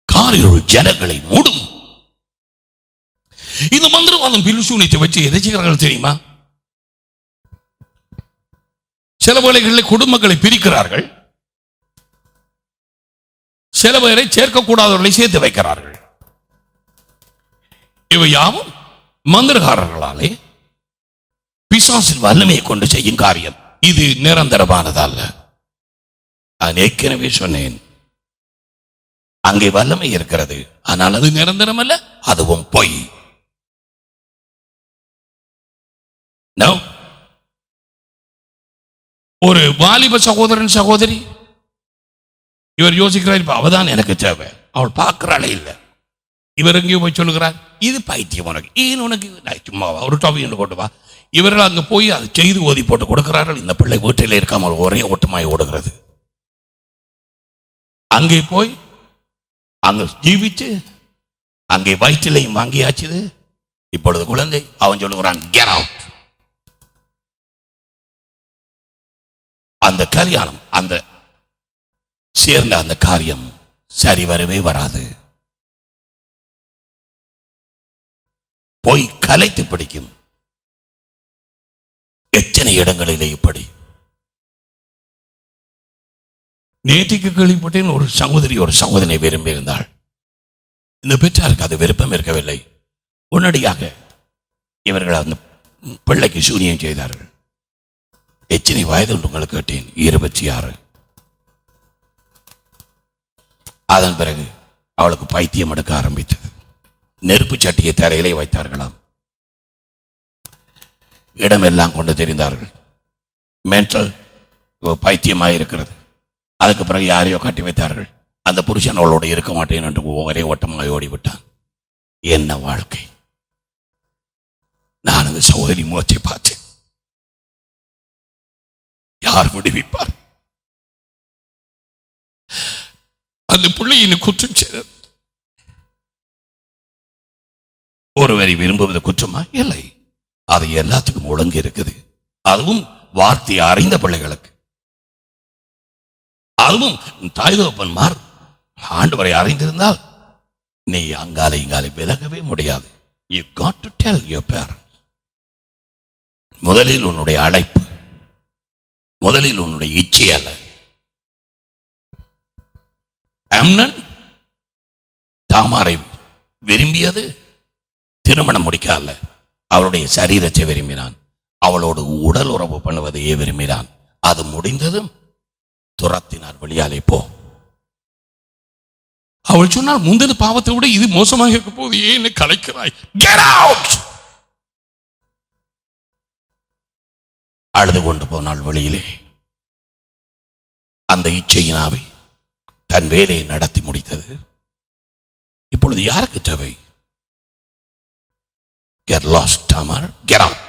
காரிருள் ஜனங்களை மூடும். இந்த மந்திரவாதம் பில்சூனியத்தை வச்சு எதை செய்கிறார்கள் தெரியுமா? சில வேளைகளில் குடும்பங்களை பிரிக்கிறார்கள், சில பேரை சேர்க்கக்கூடாதவர்களை சேர்த்து வைக்கிறார்கள். இவை யாவும் மந்திரகாரர்களாலே பிசாசின் வல்லமையை கொண்டு செய்யும் காரியம். இது நிரந்தரமானதல்ல. நான் ஏற்கனவே சொன்னேன், அங்கே வல்லமை இருக்கிறது, ஆனால் அது நிரந்தரம் அல்ல, அதுவும் பொய். ஒரு வாலிப சகோதரன் சகோதரி இவர் யோசிக்கிறார், இப்ப அவதான் எனக்கு தேவை, அவள் பார்க்கிறாளே இல்லை. இவர் எங்கேயோ போய் சொல்லுகிறார், இது பைத்தியம், உனக்கு ஏன், உனக்கு சும்மா ஒரு டாபிக் கொண்டு வா, இவர்கள் அங்கு போய் அதை செய்து ஓதி போட்டு கொடுக்கிறார்கள். இந்த பிள்ளை வீட்டில் இருக்காமல் ஒரே ஓட்டமாய் ஓடுகிறது. அங்கே போய் அங்க ஜீவிச்சு அங்கே வயிற்றிலையும் வாங்கியாச்சுது. இப்பொழுது குழந்தை அவன் சொல்லுகிறான் get out. அந்த கல்யாணம் அந்த சேர்ந்த அந்த காரியம் சரி வரவே வராது. போய் கலைத்து பிடிக்கும். எத்தனை இடங்களிலே இப்படி. நேற்றுக்கு கேள்விப்பட்டேன், ஒரு சகோதரனை விரும்பி இருந்தாள். இந்த பெற்றாருக்கு அது விருப்பம் இருக்கவில்லை. உடனடியாக இவர்கள் அந்த பிள்ளைக்கு சூனியம் செய்தார்கள். எத்தனை வயது உங்களுக்கு கேட்டேன்? 26. அதன் பிறகு அவளுக்கு பைத்தியம் எடுக்க ஆரம்பித்தது. நெருப்பு சட்டியை தரையிலே வைத்தார்களாம். இடமெல்லாம் கொண்டு தெரிந்தார்கள். மென்டல் பைத்தியமாக இருக்கிறது. அதுக்கு பிறகு யாரையோ கட்டி வைத்தார்கள். அந்த புருஷன் அவளோட இருக்க மாட்டேன் என்று ஒரே ஓட்டமாக ஓடிவிட்டான். என்ன வாழ்க்கை! நான் அந்த சகோதரி முகத்தை பார்த்தேன். யார் விடுவிப்பார்? அந்த பிள்ளையின் குற்றம் செய்தது. ஒருவரை விரும்புவது குற்றமா? இல்லை. அது எல்லாத்துக்கும் ஒழுங்கு இருக்குது. அதுவும் வார்த்தையை அறிந்த பிள்ளைகளுக்கு. அதுவும் தாய் தகப்பன்மார் ஆண்டவரை அறிந்திருந்தால் நீ அங்காலே இங்காலே விலகவே முடியாது. You got to tell your parents. முதலில் உன்னுடைய அழைப்பு, முதலில் உன்னுடைய இச்சை அல்ல. அம்னன் தாமாரை விரும்பியது திருமணம் முடிக்க அல்ல, அவளுடைய சரீரத்தை விரும்பினான். அவளோடு உடல் உறவு பண்ணுவதையே விரும்பினான். அது முடிந்ததும் துரத்தினார், வெளியாலே போ. அவள் சொன்னால் முந்தின பாவத்தை விட இது மோசமாக இருக்க போது ஏன் கலைக்கிறாய்? Get out! அழுது கொண்டு போனாள் வெளியிலே. அந்த இச்சையினாவை தன் வேலையை நடத்தி முடித்தது. இப்பொழுது யாருக்கு தேவை? Get lost, Tamar. Get out.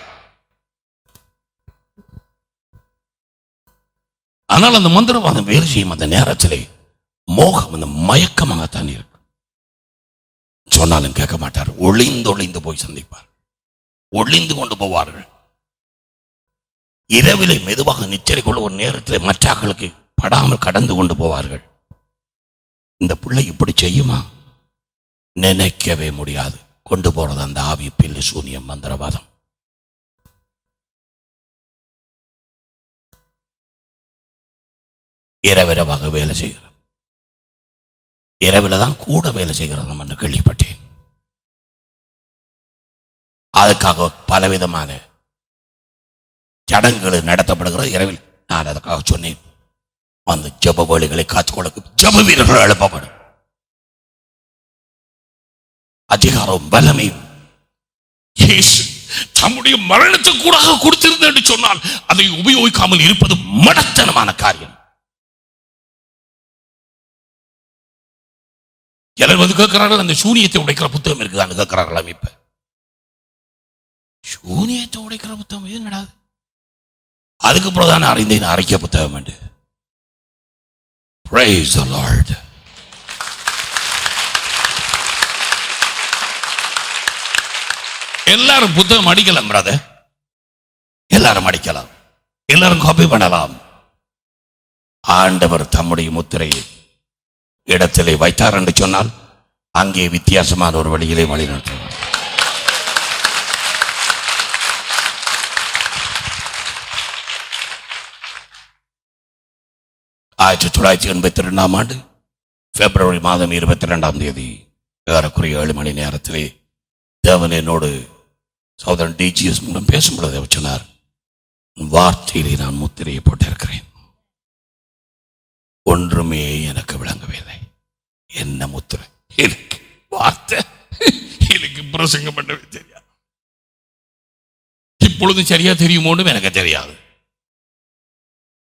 ஆனால் அந்த மந்திரவாதம் வேலை செய்யும் அந்த நேரத்திலே மோகம், அந்த மயக்கமாகத்தான் இருக்கு. சொன்னாலும் கேட்க மாட்டார். ஒளிந்து போய் சந்திப்பார். ஒளிந்து கொண்டு போவார்கள். இரவிலே மெதுவாக நிச்சரை கொள்ள ஒரு நேரத்தில் மற்றாக்களுக்கு படாமல் கடந்து கொண்டு போவார்கள். இந்த பிள்ளை இப்படி செய்யுமா? நினைக்கவே முடியாது. கொண்டு போறது அந்த ஆவி, பில்லு, சூனியம், மந்திரவாதம். இரவிரவாக வேலை செய்கிறது. இரவில தான் கூட வேலை செய்கிறது நம்ம கேள்விப்பட்டேன். அதுக்காக பலவிதமான சடங்குகள் நடத்தப்படுகிறது இரவில். நான் அதுக்காக சொன்னேன், அந்த ஜப வேலைகளை காத்துக்கொள்ள ஜப வீரர்கள் எழுப்பப்படும். அதிகாரம் பலமையும் தம்முடைய மரணத்துக்கு கூட கொடுத்திருந்த என்று சொன்னால் அதை உபயோகிக்காமல் இருப்பது மடத்தனமான காரியம். எல்லாரும் வந்து கேட்கிறார்கள், அந்த சூனியத்தை உடைக்கிற புத்தகம் இருக்குதான்னு கேட்கிறார்கள். இப்ப சூனியத்தை உடைக்கிற புத்தகம் என்னடா? அதுக்கு பிரதான அறிந்தேன் அரைக்க புத்தகம் உண்டு. Praise the Lord. எல்லாரும் புத்தகம் அடிக்கலாம் பிரதர், எல்லாரும் அடிக்கலாம், எல்லாரும் காப்பி பண்ணலாம். ஆண்டவர் தம்முடைய முத்திரையை இடத்திலே வைத்தார் என்று சொன்னால் அங்கே வித்தியாசமான ஒரு வழியிலே வழிநடத்துவார். 1982 ஆண்டு பிப்ரவரி மாதம் 22ஆம் தேதி ஏறக்குறைய 7 மணி நேரத்திலே தேவன் என்னோடு சகோதரன் டிஜிஎஸ் மூலம் பேசும்பொழுது அவர் சொன்னார், வார்த்தையிலே நான் முத்திரையை போட்டிருக்கிறேன். ஒன்றுமே எனக்கு விளங்கவில்லை. என்ன முத்திரை? எனக்கு வார்த்தை, எனக்கு பிரசங்கம் பண்ணவே தெரியாது. இப்பொழுதும் சரியா தெரியுமோன்னு எனக்கு தெரியாது.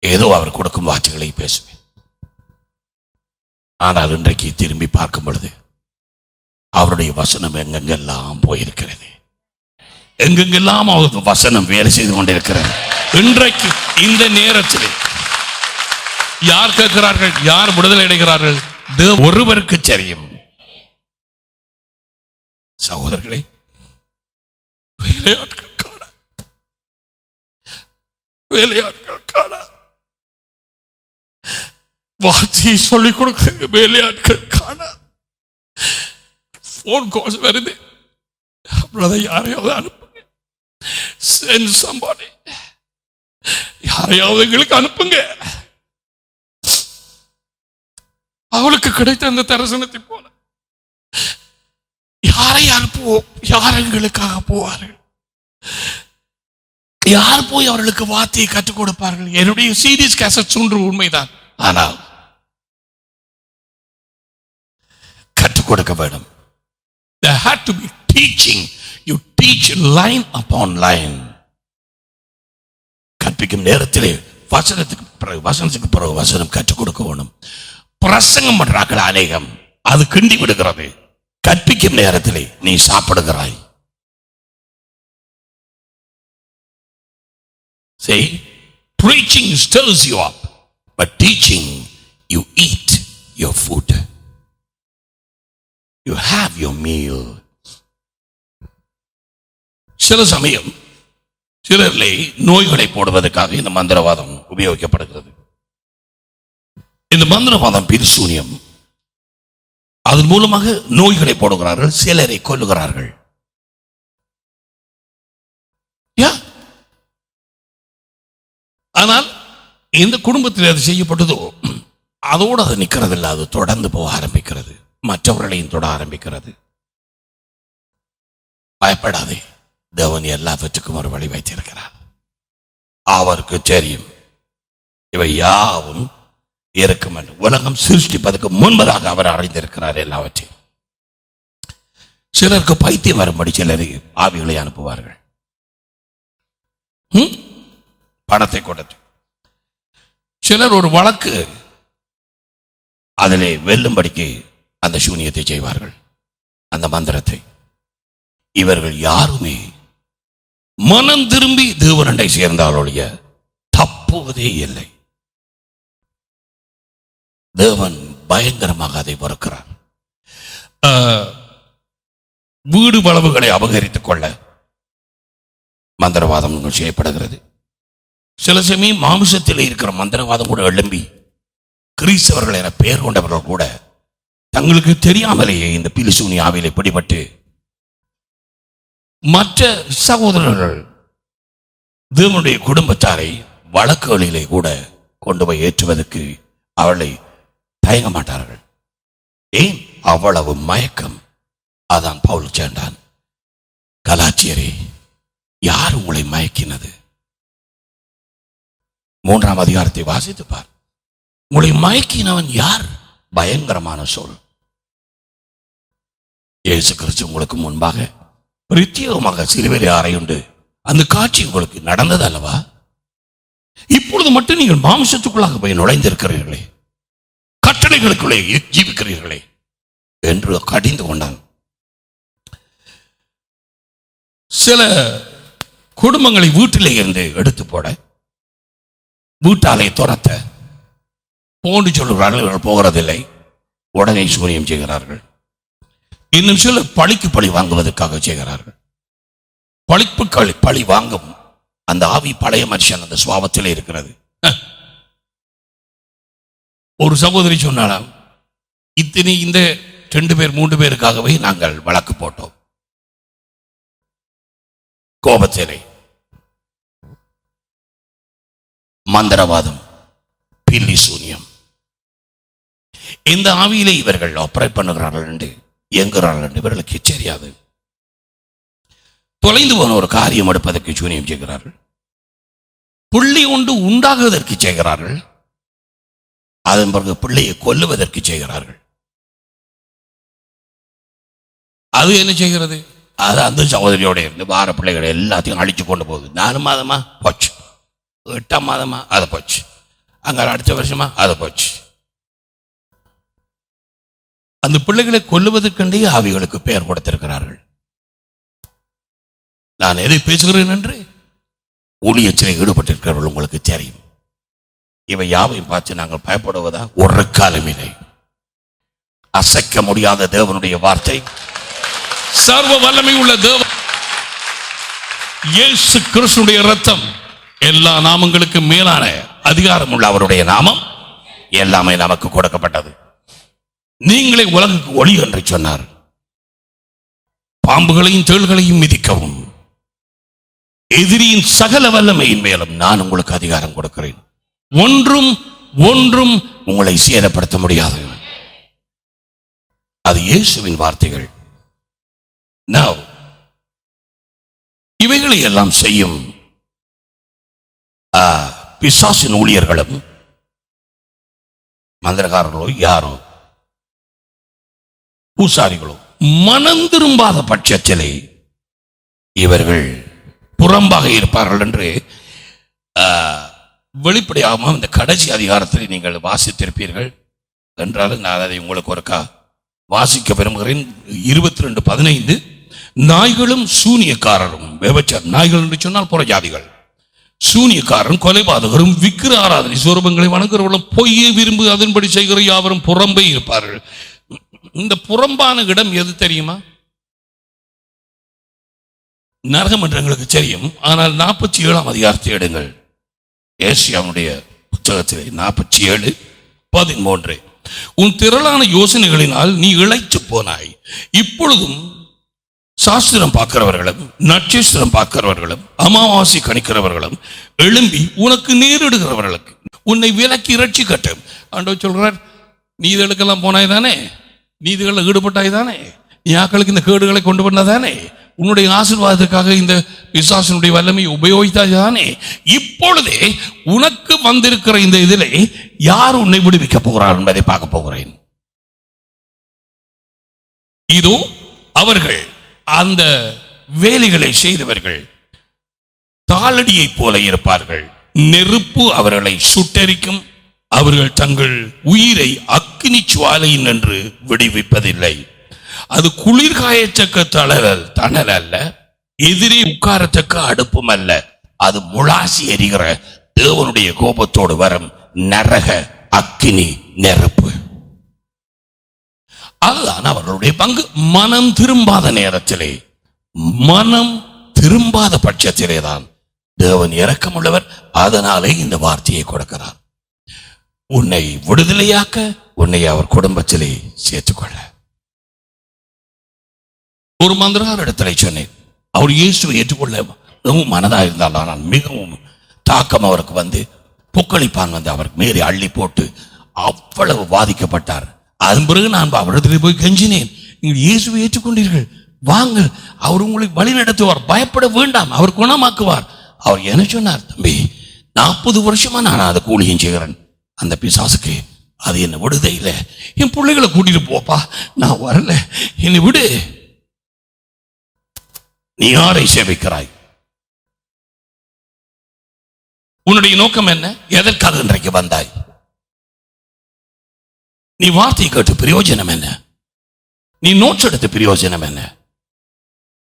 ஏதோ அவர் கொடுக்கும் வார்த்தைகளை பேசுவேன். ஆனால் இன்றைக்கு திரும்பி பார்க்கும் பொழுது அவருடைய வசனம் எங்கெங்கெல்லாம் போயிருக்கிறது. எங்கெங்கெல்லாம் அவர் வசனம் வேலை செய்து கொண்டிருக்கிறார். இன்றைக்கு இந்த நேரத்தில் யார் கேட்கிறார்கள், யார் விடுதலை அடைகிறார்கள்? ஒருவருக்கு தெரியும். சகோதரர்களே, வேலையாட்களுக்கான வார்த்தையை சொல்லிக் கொடுக்க வேலையாட்களுக்கான போன் கால்ஸ் வருது. யாரையாவது அனுப்புங்க, சென்ட் சம்பாடி, யாரையாவது எங்களுக்கு அனுப்புங்க. அவளுக்கு கிடைத்த அந்த தரிசனத்தை போல யாரை அனுப்புவோம்? யார் எங்களுக்காக போவார்கள்? யார் போய் அவர்களுக்கு வார்த்தையை கற்றுக் கொடுப்பார்கள்? என்னுடைய சீரியஸ் கேசட் ஒன்று உண்மைதான், ஆனால் கற்றுக் கொடுக்க வேண்டும். There had to be teaching. You teach line upon line. கற்பிக்கும் நேரத்திலே வசனத்துக்கு பிறகு வசனம் கற்றுக் கொடுக்க வேணும். பிரசங்கம் பண்றார்கள் அநேகம், அது கிண்டி விடுகிறது. கற்பிக்கும் நேரத்திலே நீ சாப்பிடுகிறாய். See, preaching stirs you up, but teaching you eat your food. You have your meal. சில சமயம் சிலரிலே நோய்களை போடுவதற்காக இந்த மந்திரவாதம் உபயோகிக்கப்படுகிறது. இந்த மந்திரவாதம் பிரிசூனியம். அதன் மூலமாக நோய்களை போடுகிறார்கள், சிலரை கொல்லுகிறார்கள். ஆனால் இந்த குடும்பத்தில் அது செய்யப்பட்டதோ அதோடு அது நிற்கிறதில்லை, அது தொடர்ந்து போக ஆரம்பிக்கிறது, மற்றவர்களையும் தொட ஆரம்பிக்கிறது. பயப்படாதே, தேவன் எல்லாவற்றுக்கும் ஒரு வழி வைத்திருக்கிறார். அவருக்கு தெரியும் இவை யாவும் இருக்கும் என்று. உலகம் சிருஷ்டிப்பதற்கு முன்பதாக அவர் அறிந்திருக்கிறார் எல்லாவற்றையும். சிலருக்கு பைத்தியம் வரும்படி சிலரை ஆவிகளை அனுப்புவார்கள், பணத்தை கொடுத்து. சிலர் ஒரு வழக்கு அதிலே வெல்லும்படிக்கு அந்த சூனியத்தை செய்வார்கள், அந்த மந்திரத்தை. இவர்கள் யாருமே மனம் திரும்பி தேவனண்டை சேர்ந்தாலொழிய தப்புவதே இல்லை. தேவன் பயங்கரமாக அதை மறுக்கிறார். வீடு வளவுகளை அபகரித்துக் கொள்ள மந்திரவாதம் செய்யப்படுகிறது. சில சமயம் மாமிசத்தில் இருக்கிற மந்திரவாதம் கூட எழும்பி கிறிஸ்தவர்கள் என பெயர் கொண்டவர்கள் கூட தங்களுக்கு தெரியாமலேயே இந்த பிலிசூனி ஆவியிலே பிடிபட்டு மற்ற சகோதரர்கள் தேவனுடைய குடும்பத்தாரை வழக்குகளிலே கூட கொண்டு போய் ஏற்றுவதற்கு அவளை தயங்க மாட்டார்கள். ஏன்? அவ்வளவு மயக்கம். அதான் பவுல் சேர்ந்தான், கலாச்சியரே, யார் உங்களை மயக்கினது? 3ஆம் அதிகாரத்தை வாசித்து பார். உங்களை மயக்கினவன் யார்? பயங்கரமான சொல். இயேசு கிறிஸ்து உங்களுக்கு முன்பாக பிரத்யேகமாக சிலுவையிலே அறையுண்டு அந்த காட்சி உங்களுக்கு நடந்தது அல்லவா? இப்பொழுது மட்டும் நீங்கள் மாம்சத்துக்குள்ளாக போய் நுழைந்திருக்கிறீர்களே, கட்டளைகளுக்குள்ளே ஜீவிக்கிறீர்களே என்று கடிந்து கொண்டான். சில குடும்பங்களை வீட்டிலே இருந்து எடுத்து போட, வீட்டாலை துரத்த போன்று சொல்லுகிறார்கள். இவர்கள் போகிறதில்லை, உடனே சூனியம் செய்கிறார்கள். இன்னும் சில பழிக்கு பழி வாங்குவதற்காக செய்கிறார்கள். பழிப்பு பழி வாங்கும் அந்த ஆவி பழைய மனுஷன் அந்த சுவாபத்தில் இருக்கிறது. ஒரு சகோதரி சொன்னாலாம், இத்தனை இந்த 2 பேர் 3 பேருக்காகவே நாங்கள் வழக்கு போட்டோம் கோபத்திலே. மந்திரவாதம், பில்லி சூனியம், இந்த ஆவியிலே இவர்கள் ஆபரேட் பண்ணுகிறார்கள் என்று இயங்குகிறார்கள் என்று இவர்களுக்கு தெரியாது. தொலைந்து போன ஒரு காரியம் எடுப்பதற்கு சூனியம் செய்கிறார்கள். புள்ளி ஒன்று உண்டாகுவதற்கு செய்கிறார்கள். அதன் பிறகு பிள்ளையை கொல்லுவதற்கு செய்கிறார்கள். அது என்ன செய்கிறது? அது அந்த சகோதரியோட இருந்து வார பிள்ளைகளை எல்லாத்தையும் அழிச்சு கொண்டு போகுது. 4 மாதமா போச்சு, 8ஆம் மாதமா அதை போச்சு, அங்க அடுத்த வருஷமா அதை போச்சு. அந்த பிள்ளைகளை கொல்லுவதற்கண்டே ஆவிகளுக்கு பெயர் கொடுத்திருக்கிறார்கள். நான் எதை பேசுகிறேன் என்று ஊழியத்திலே ஈடுபட்டிருக்கிறவர்கள் உங்களுக்கு தெரியும். இவை யாவையும் பார்த்து நாங்கள் பயப்படுவதா? ஒரு காலமில்லை. அசைக்க முடியாத தேவனுடைய வார்த்தை, சர்வ வல்லமை உள்ள தேவன் இயேசு கிறிஸ்துடைய இரத்தம், எல்லா நாமங்களுக்கு மேலான அதிகாரம் உள்ள அவருடைய நாமம் எல்லாமே நமக்கு கொடுக்கப்பட்டது. நீங்களே உலகுக்கு ஒளி என்று சொன்னார். பாம்புகளையும் தேள்களையும் மிதிக்கவும் எதிரியின் சகல வல்லமையின் மேலும் நான் உங்களுக்கு அதிகாரம் கொடுக்கிறேன். ஒன்றும் ஒன்றும் உங்களை சேதப்படுத்த முடியாது. அது இயேசுவின் வார்த்தைகள். Now, இவைகளை எல்லாம் செய்யும் பிசாசின் ஊழியர்களும் மந்திரகாரர்களோ யாரோ பூசாரிகளோ மனம் திரும்பாத பட்சத்திலே இவர்கள் புறம்பாக இருப்பார்கள் என்று வெளிப்படையாகவும் இந்த கடைசி அதிகாரத்தில் நீங்கள் வாசித்திருப்பீர்கள். என்றாலும் நான் அதை உங்களுக்கு ஒருக்கா வாசிக்க விரும்புகிறேன். 22:15 நாய்களும் சூனியக்காரரும் நாய்கள் என்று சொன்னால் புறஜாதிகள், சூனியக்காரரும் கொலைபாதகரும் விக்கிர ஆராதனை சொரூபங்களை வணங்குறவர்களும் பொய்யை விரும்பு அதன்படி செய்கிற யாவரும் புறம்பே இருப்பார்கள். இந்த புறம்பான இடம் எது தெரியுமா? நரகம் என்று எங்களுக்கு தெரியும். ஆனால் 47ஆம் அதிகாரத்தை எடுங்கள். ஏசியாவுடைய புத்தகத்திலே 47:13 உன் திரளான யோசனைகளினால் நீ இளைச்சு போனாய். இப்பொழுதும் சாஸ்திரம் பார்க்கிறவர்களும் நட்சத்திரம் பார்க்கிறவர்களும் அமாவாசை கணிக்கிறவர்களும் எழும்பி உனக்கு நேரிடுகிறவர்களுக்கு உன்னை விலக்கி இரட்சிக்கட்டும். ஆண்டவர் சொல்றார், நீதிகளுக்கெல்லாம் போனாய் தானே, நீதிகளில் ஈடுபட்டாய் தானே, நீ ஆக்களுக்கு இந்த கேடுகளை கொண்டு வந்ததானே, உன்னுடைய ஆசீர்வாதத்துக்காக இந்த பிசாசினுடைய வல்லமை உபயோகித்தாய் தானே, இப்பொழுதே உனக்கு வந்திருக்கிற இந்த இதிலே யார் உன்னை விடுவிக்க போகிறார் என்பதை பார்க்க போகிறேன். இதோ அவர்கள் அந்த வேலைகளை செய்தவர்கள் தாளடியை போல இருப்பார்கள். நெருப்பு அவர்களை சுட்டரிக்கும். அவர்கள் தங்கள் உயிரை அக்கினி சுவாலையின் என்று விடுவிப்பதில்லை. அது குளிர்காயத்தக்க தணல் அல்ல, எதிரே உட்காரத்தக்க அடுப்பும் அல்ல. அது முளாசி எரிகிற தேவனுடைய கோபத்தோடு வரும் நரக அக்கினி நெருப்பு. அதுதான் அவர்களுடைய பங்கு. மனம் திரும்பாத நேரத்திலே, மனம் திரும்பாத பட்சத்திலே தான் தேவன் இரக்கமுள்ளவர். அதனாலே இந்த வார்த்தையை கொடுக்கிறார். உன்னை விடுதலையாக்க, உன்னை அவர் குடும்பத்திலே சேர்த்துக்கொள்ள. ஒரு மந்திரகார இடத்துல சொன்னேன், அவர் இயேசுவை ஏற்றுக்கொள்ள மிகவும் மனதாக இருந்தால், ஆனால் மிகவும் தாக்கம் அவருக்கு வந்து பொக்களிப்பான் வந்து அவருக்கு மேலே அள்ளி போட்டு அவ்வளவு பாதிக்கப்பட்டார். அதன் பிறகு நான் அவரிடத்தில் போய் கெஞ்சினேன், நீங்கள் இயேசுவை ஏற்றுக்கொண்டீர்கள், வாங்க, அவர் உங்களை வழி நடத்துவார், பயப்பட வேண்டாம், அவர் குணமாக்குவார். அவர் என்ன சொன்னார், தம்பி 40 வருஷமா நான் அதை கூலியும் செய்கிறேன், அந்த பிசாசுக்கு அது என்ன விடுதே இல்லை, என் பிள்ளைகளை கூட்டிட்டு போப்பா, நான் வரல, என்னை விடு. நீ யாரை சேவிக்கிறாய்? உன்னுடைய நோக்கம் என்ன? எதற்காக இன்றைக்கு வந்தாய்? நீ வார்த்தை கேட்டு பிரயோஜனம் என்ன? நீ நோட்ஸ் எடுத்து பிரயோஜனம் என்ன?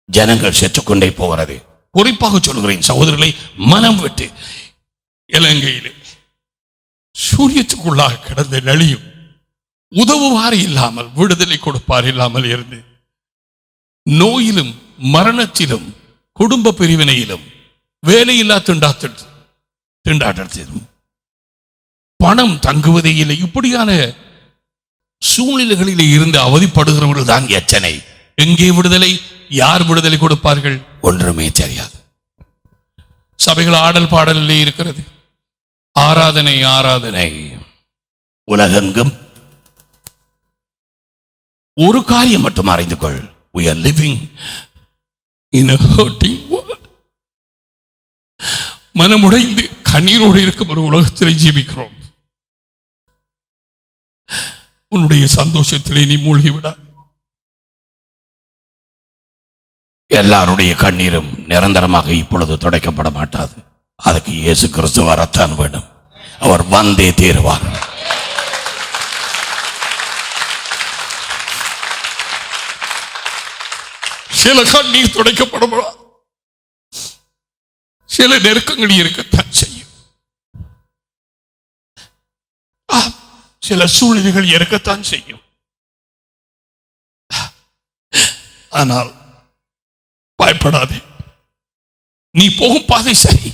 ஜனங்கள் செத்துக்கொண்டே போகிறது. குறிப்பாக சொல்கிறேன் சகோதரர்களை, மனம் விட்டு இலங்கையில் சூரியத்துக்குள்ளாக கிடந்த நலியும் உதவுவார் இல்லாமல், விடுதலை கொடுப்பார் இல்லாமல் இருந்து நோயிலும் மரணத்திலும் குடும்ப பிரிவினையிலும் வேலையில்லா திண்டாட்டத்திலும் பணம் தங்குவதே இல்லை, இப்படியான சூழ்நிலைகளிலே இருந்து அவதிப்படுகிறவர்கள் தான் எத்தனை. எங்கே விடுதலை? யார் விடுதலை கொடுப்பார்கள்? ஒன்றுமே தெரியாது. சபைகள் ஆடல் பாடலிலே இருக்கிறது, ஆராதனை ஆராதனை. உலகெங்கும் ஒரு காரியம் மட்டும் அறிந்து கொள், we are living in a hurting world. மனமுடைந்து கண்ணீரோடு இருக்கும் ஒரு உலகத்திலே ஜீவிக்கிறோம். உன்னுடைய சந்தோஷத்திலே நீ மூழ்கிவிட. எல்லாருடைய கண்ணீரும் நிரந்தரமாக இப்பொழுது துடைக்கப்பட மாட்டாது. அதுக்கு இயேசு கிறிஸ்து வரத்தான் வேண்டும். அவர் வந்தே தீருவார். சில கண்ணீர் துடைக்கப்பட சில நெருக்கங்கள் இருக்கத்தான் செய்யும். சில சூழ்நிலைகள் இருக்கத்தான் செய்யும். ஆனால் பயப்படாதே, நீ போகும் பாதை சரி.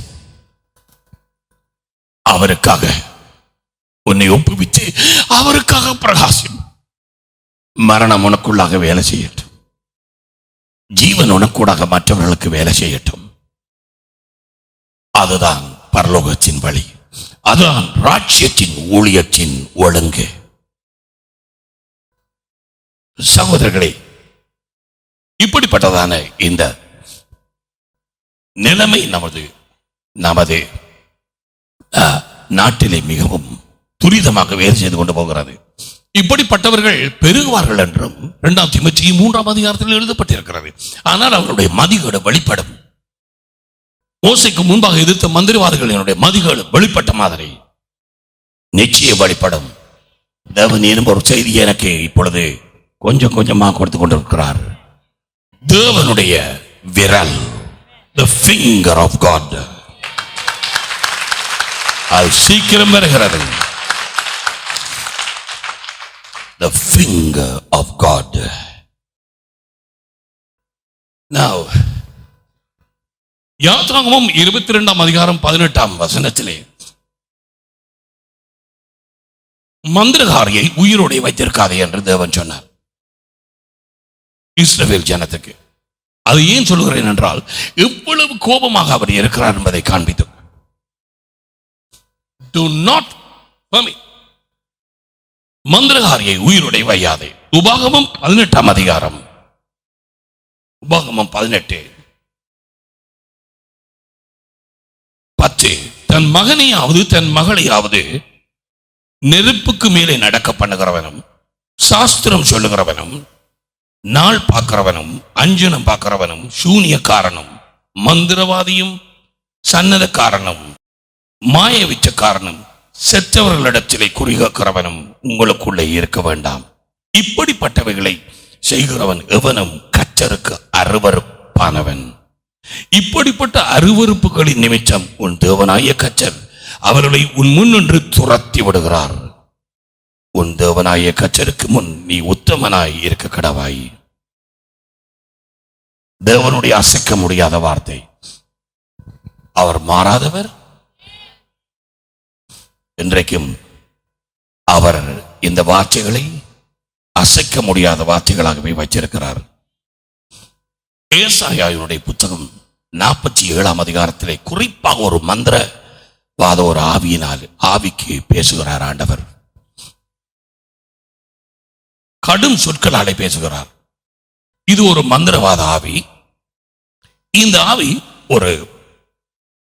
அவருக்காக உன்னை ஒப்புவித்து அவருக்காக பிரகாசம். மரணம் உனக்குள்ளாக வேலை செய்யட்டும், ஜீவன் உனக்கூடாக மற்றவர்களுக்கு வேலை செய்யட்டும். அதுதான் பரலோகத்தின் வழி, அதுதான் ராஜ்யத்தின் ஊழியத்தின் ஒழுங்கு. சகோதரர்களே, இப்படிப்பட்டதான இந்த நிலைமை நமது நாட்டிலே மிகவும் துரிதமாக வேலை செய்து கொண்டு போகிறது. இப்படிப்பட்டவர்கள் பெருகுவார்கள் என்றும் 2 தீமோத்தேயு 3ஆம் அதிகாரத்தில் எழுதப்பட்டிருக்கிறது. ஆனால் அவருடைய மதிகேடு வெளிப்படும். மோசேக்கு முன்பாக எதிர்த்த மந்திரவாதிகளினுடைய மதிகேடு வெளிப்பட்ட மாதிரி நிச்சயம் வெளிப்படும். தேவன் எனும் ஒரு செய்தியை எனக்கு இப்பொழுது கொஞ்சம் கொஞ்சமாக கொடுத்து கொண்டிருக்கிறார். தேவனுடைய விரல், the finger of God, அது சீக்கிரம் வருகிறது. The finger of God. Now, யாத்ராகமம் 22ஆம் அதிகாரம் 18ஆம் வசனத்திலே மந்திரகாரியை உயிரோடு வைத்திருக்காதே என்று தேவன் சொன்னார் இஸ்ரவேல் ஜனத்துக்கு. அது ஏன் சொல்லுகிறேன் என்றால், எவ்வளவு கோபமாக அவர் இருக்கிறார் என்பதை காண்பித்து. Do not permit, மந்திரகாரியை உயிரோடு வையாதே. உபாகமம் 18ஆம் அதிகாரம், உபாகமம் 18:10. தன் மகனையாவது தன் மகளையாவது நெருப்புக்கு மேலே நடக்க பண்ணுகிறவனும், சாஸ்திரம் சொல்லுகிறவனும், நாள் பார்க்கிறவனும், அஞ்சனம் பார்க்கிறவனும், சூனியக்காரனும், மந்திரவாதியும், சன்னதக்காரனும், மாய விச்சக்காரனும், செத்தவர்களிடத்திலே குறிகாக்கிறவனும் உங்களுக்குள்ளே இருக்க வேண்டாம். இப்படிப்பட்டவைகளை செய்கிறவன் எவனும் கர்த்தருக்கு அருவருப்பானவன். இப்படிப்பட்ட அருவருப்புகளின் நிமித்தம் உன் தேவனாய கர்த்தர் அவர்களை உன் முன்னின்று துரத்தி விடுகிறார். உன் தேவனாய கர்த்தருக்கு முன் நீ உத்தமனாய் இருக்க கடவாய். தேவனுடைய அசைக்க முடியாத வார்த்தை. அவர் மாறாதவர். இன்றைக்கும் அவர் இந்த வார்த்தைகளை அசைக்க முடியாத வார்த்தைகளாகவே வைத்திருக்கிறார். ஏசாயாவினுடைய புத்தகம் 47ஆம் அதிகாரத்திலே குறிப்பாக ஒரு மந்திரவாத ஒரு ஆவியினால் ஆவிக்கு பேசுகிறார் ஆண்டவர். கடும் சொற்களாலே பேசுகிறார். இது ஒரு மந்திரவாத ஆவி. இந்த ஆவி ஒரு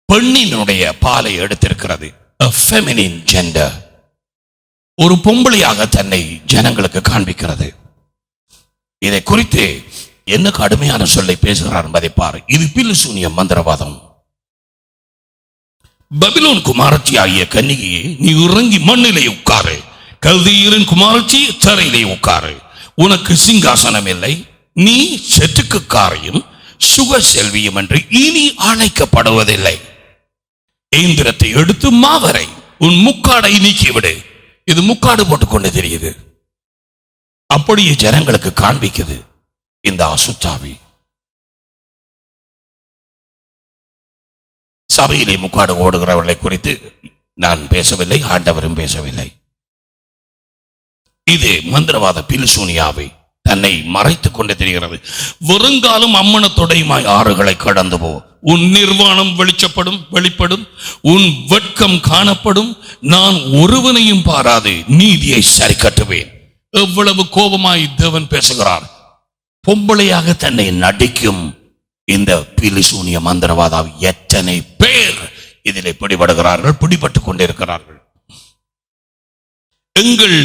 பெண்ணினுடைய பாலை எடுத்திருக்கிறது. A feminine gender. ஒரு பொம்பளையாக தன்னை ஜனங்களுக்கு காண்பிக்கிறது. இதை குறித்து என்ன கடுமையான சொல்லை பேசுகிறார் என்பதை பாரு. இது பில்லிசூனிய மந்திரவாதம். பபிலோன் குமாரத்தி ஆகிய கன்னிகையே, நீ இறங்கி மண்ணிலே உட்காரு. கல்தீயரின் குமாரத்தி தரையிலே உட்காரு. உனக்கு சிங்காசனம் இல்லை, நீ செட்டுக்குக்காரையும் சுக செல்வியும் என்று இனி அழைக்கப்படுவதில்லை. ஏந்திரத்தை எடுத்து மாவரை உன் முக்காடை நீக்கிவிடு. இது முக்காடு போட்டுக்கொண்டு தெரியுது. அப்படியே ஜனங்களுக்கு காண்பிக்குது இந்த அசுத்தாவி. சபையிலே முக்காடு ஓடுகிறவர்களை குறித்து நான் பேசவில்லை, ஆண்டவரும் பேசவில்லை. இது மந்திரவாத பில்சூனியாவை தன்னை மறைத்துக் கொண்டு தெரிகிறது. வருங்காலம் அம்மனத்தொடையுமாய் ஆறுகளை கடந்து போ. உன் நிர்வாணம் வெளிப்படும், உன் வெட்கம் காணப்படும். நான் ஒருவனையும் பாராது நீதியை சரி கட்டுவேன். எவ்வளவு கோபமாய் தேவன் பேசுகிறார். பொம்பளையாக தன்னை நடிக்கும் இந்த பிலிசூனிய மந்திரவாதாவை எத்தனை பேர் இதிலே பிடிபடுகிறார்கள், பிடிபட்டுக் கொண்டிருக்கிறார்கள். எங்கள்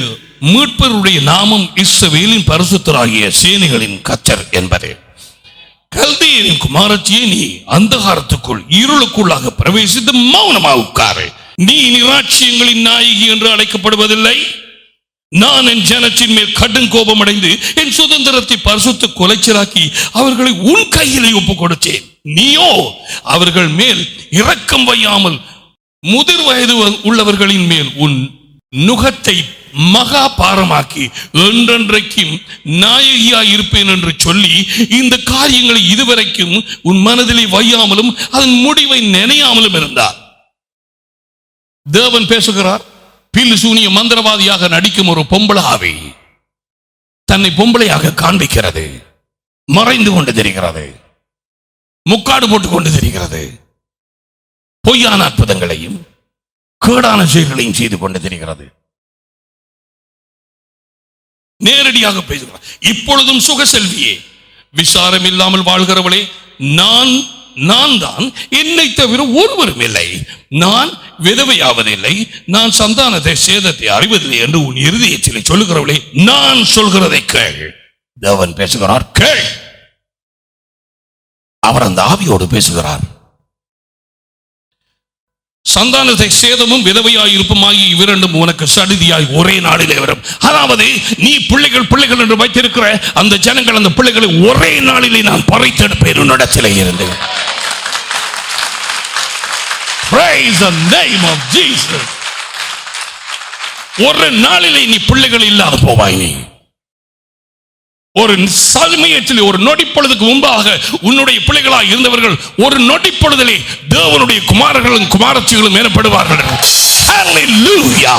மீட்பருடைய நாமம் இஸ்ரவேலின் பரிசுத்தராகிய சேனைகளின் கர்த்தர் என்பது. கல்தீயரின் குமாரத்தியே, நீ அந்தகாரத்துக்குள் இருளுக்குள்ளாக பிரவேசித்து மௌனமாக உட்காரு. நீ நிராட்சியங்களின் நாயகி என்று அழைக்கப்படுவதில்லை. நான் என் ஜனத்தின் மேல் கடும் கோபம் அடைந்து என் சுதந்திரத்தை பரிசுத்த குலைச்சலாக்கி அவர்களை உன் கையிலே ஒப்புக் கொடுத்தேன். நீயோ அவர்கள் மேல் இரக்கம் வையாமல் முதிர் வயது உள்ளவர்களின் மேல் உன் நுகத்தை மகா பாரமாக்கி என்றென்றைக்கும் நாயகியாய் இருப்பேன் என்று சொல்லி இந்த காரியங்களை இதுவரைக்கும் உன் மனதிலே வையாமலும் அதன் முடிவை நினையாமலும் இருந்தார். தேவன் பேசுகிறார். பில்லு சூனிய மந்திரவாதியாக நடிக்கும் ஒரு பொம்பளாவை தன்னை பொம்பளையாக காண்பிக்கிறது, மறைந்து கொண்டு தெரிகிறது, முக்காடு போட்டுக் கொண்டு தெரிகிறது, பொய்யான அற்புதங்களையும் கேடான செயல்களையும் செய்து கொண்டு தெரிகிறது. நேரடியாக பேசுகிறார். இப்பொழுதும் சுக செல்வியே, விசாரம் இல்லாமல் வாழ்கிறவளே, நான் தான், என்னை தவிர ஒருவரும் இல்லை, நான் விதவையாவதில்லை, நான் சந்தானத்தை சேதத்தை அறிவதில்லை என்று உன் இருதயத்தில் சொல்லுகிறவளே, நான் சொல்கிறதை கேள். தேவன் பேசுகிறார், கேள். அவர் அந்த ஆவியோடு பேசுகிறார். சந்தானத்தை சேதமும் விதவையாய் இருப்புமாகி இவ்விரண்டும் உனக்கு சடிதியாய் ஒரே நாளிலே வரும். அதாவது நீ பிள்ளைகள் என்று வைத்திருக்கிற அந்த ஜனங்கள், அந்த பிள்ளைகளை ஒரே நாளிலே நான் பறித்தெடுப்பேன் உன்னிடத்திலே இருந்து. Praise the name of Jesus. ஒரு நாளிலே நீ பிள்ளைகள் இல்லாத போவாய். நீ ஒரு சமயத்தில், ஒரு நொடிப்பொழுதுக்கு முன்பாக உன்னுடைய பிள்ளைகளாக இருந்தவர்கள் ஒரு நொடிப்பொழுதிலே தேவனுடைய குமாரர்களும் குமாரத்திகளும் எனப்படுவார்கள். Hallelujah.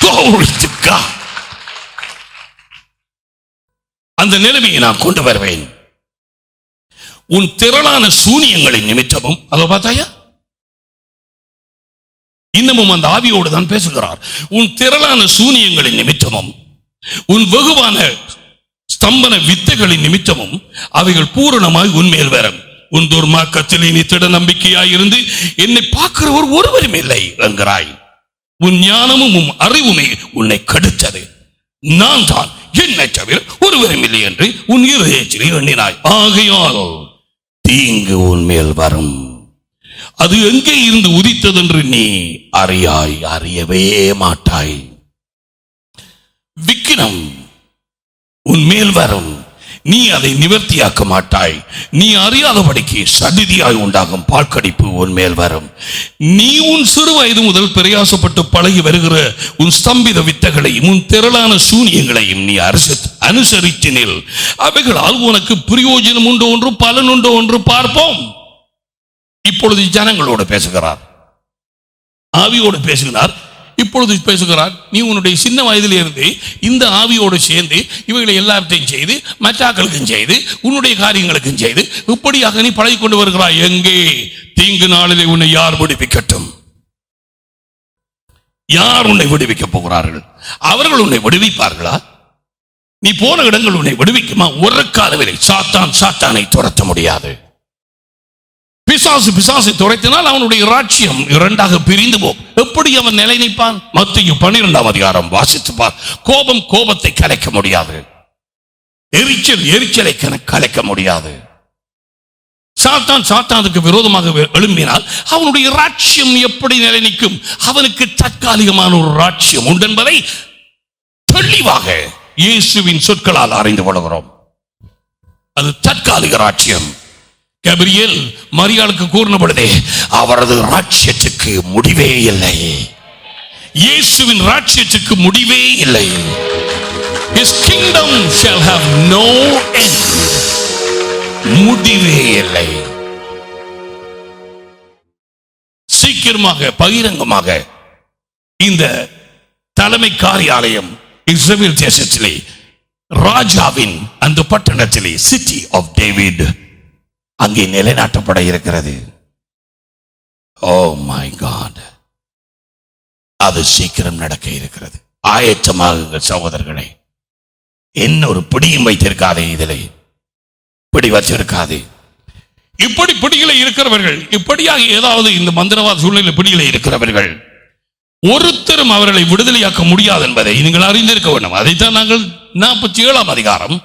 Glory to God. அந்த நிலைமையை நான் கொண்டு வருவேன். உன் திரளான சூனியங்களின் நிமித்தமும், அதை பார்த்தாயா, இன்னமும் அந்த ஆவியோடு தான் பேசுகிறார். உன் திரளான சூனியங்களின் நிமித்தமும் உன் வெகுவான ஸ்தம்பன வித்தைகளின் நிமித்தமும் அவைகள் பூரணமாய் உன்மேல் வரும். உன் துர்மார்க்கத்திலே நீ திட நம்பிக்கையாய் இருந்து என்னை பார்க்கிறவர் ஒருவரும் இல்லை என்கிறாய். உன் ஞானமும் உன் அறிவுமே உன்னை கெடுத்தது. நான் தான், என்னை தவிர ஒருவரும் இல்லை என்று உன் இருதயத்திலே எண்ணினாய். ஆகையால் தீங்கு உன்மேல் வரும். அது எங்கே இருந்து உதித்தது என்று நீ அறியவே மாட்டாய். விக்கினம் உன்மேல் வரும், நீ அதை நிவர்த்தியாக்க மாட்டாய். நீ அறியாதபடிக்கு சடிதியாய் உண்டாகும் பால்கடிப்பு உன்மேல் வரும். நீ உன் சிறு வயது முதல் பிரயாசப்பட்டு பழகி வருகிற உன் ஸ்தம்பித வித்தைகளையும் உன் திரளான சூனியங்களையும் நீ அனுசரித்தினில் அவைகளால் உனக்கு பிரயோஜனம் உண்டு ஒன்று, பலன் உண்டு ஒன்று பார்ப்போம். இப்பொழுது ஜனங்களோடு பேசுகிறார், ஆவியோடு பேசுகிறார். இப்பொழுது பேசுகிறார், நீ உன்னுடைய சின்ன வயதிலிருந்து இந்த ஆவியோடு சேர்ந்து இவைகளை எல்லாத்தையும் செய்து மற்றாக்களுக்கும் செய்து உன்னுடைய காரியங்களுக்கும் செய்து இப்படியாக நீ பழகி கொண்டு வருகிறாய். எங்கே தீங்கு நாளிலே உன்னை யார் விடுவிக்கட்டும்? யார் உன்னை விடுவிக்க போகிறார்கள்? அவர்கள் உன்னை விடுவிப்பார்களா? நீ போன இடங்கள் உன்னை விடுவிக்குமா? ஒரு காலவில்லை. சாத்தானை துரத்த முடியாது. பிசாசை துரைத்தினால் அவனுடைய ராஜ்யம் இரண்டாக பிரிந்து போகும். எப்படி அவன் நிலை நிற்பான்? மத்தேயு 12ஆம் அதிகாரம் வாசித்து பார். கோபத்தை கலைக்க முடியாது, எரிச்சலை கலைக்க முடியாது. சாத்தானுக்கு விரோதமாக எழும்பினால் அவனுடைய ராஜ்யம் எப்படி நிலை நிற்கும்? அவனுக்கு தற்காலிகமான ஒரு ராஜ்யம் உண்டு என்பதை தெளிவாக இயேசுவின் சொற்களால் அறிந்து கொள்கிறோம். அது தற்காலிக ராஜ்யம். கபிரியேல் மரியாளுக்கு கூறின பொழுதே அவரது ராஜ்யத்துக்கு முடிவே இல்லை. இயேசுவின் ராஜ்யத்துக்கு முடிவே இல்லை. His kingdom shall have no end. முடிவே இல்லை. சீக்கிரமாக பகிரங்கமாக இந்த தலைமை காரியாலயம் இஸ்ரவேல் தேசத்திலே ராஜாவின் அந்த பட்டணத்திலே சிட்டி ஆஃப் டேவிட் அங்கே நிலைநாட்டப்பட இருக்கிறது. ஓ மை காட், அது சீக்கிரம் நடக்க இருக்கிறது. ஆயத்தமாகுங்கள் சகோதரர்களே. என்ன ஒரு பிடியும் வைத்திருக்காதே, இதிலே பிடி வச்சிருக்காதே. இப்படி பிடியில இருக்கிறவர்கள், இப்படியாக ஏதாவது இந்த மந்திரவாத சூழ்நிலை பிடியில இருக்கிறவர்கள் ஒருத்தரும் அவர்களை விடுதலையாக்க முடியாது என்பதை நீங்கள் அறிந்திருக்க வேண்டும். அதைத்தான் நாங்கள் 47ஆம் அதிகாரம்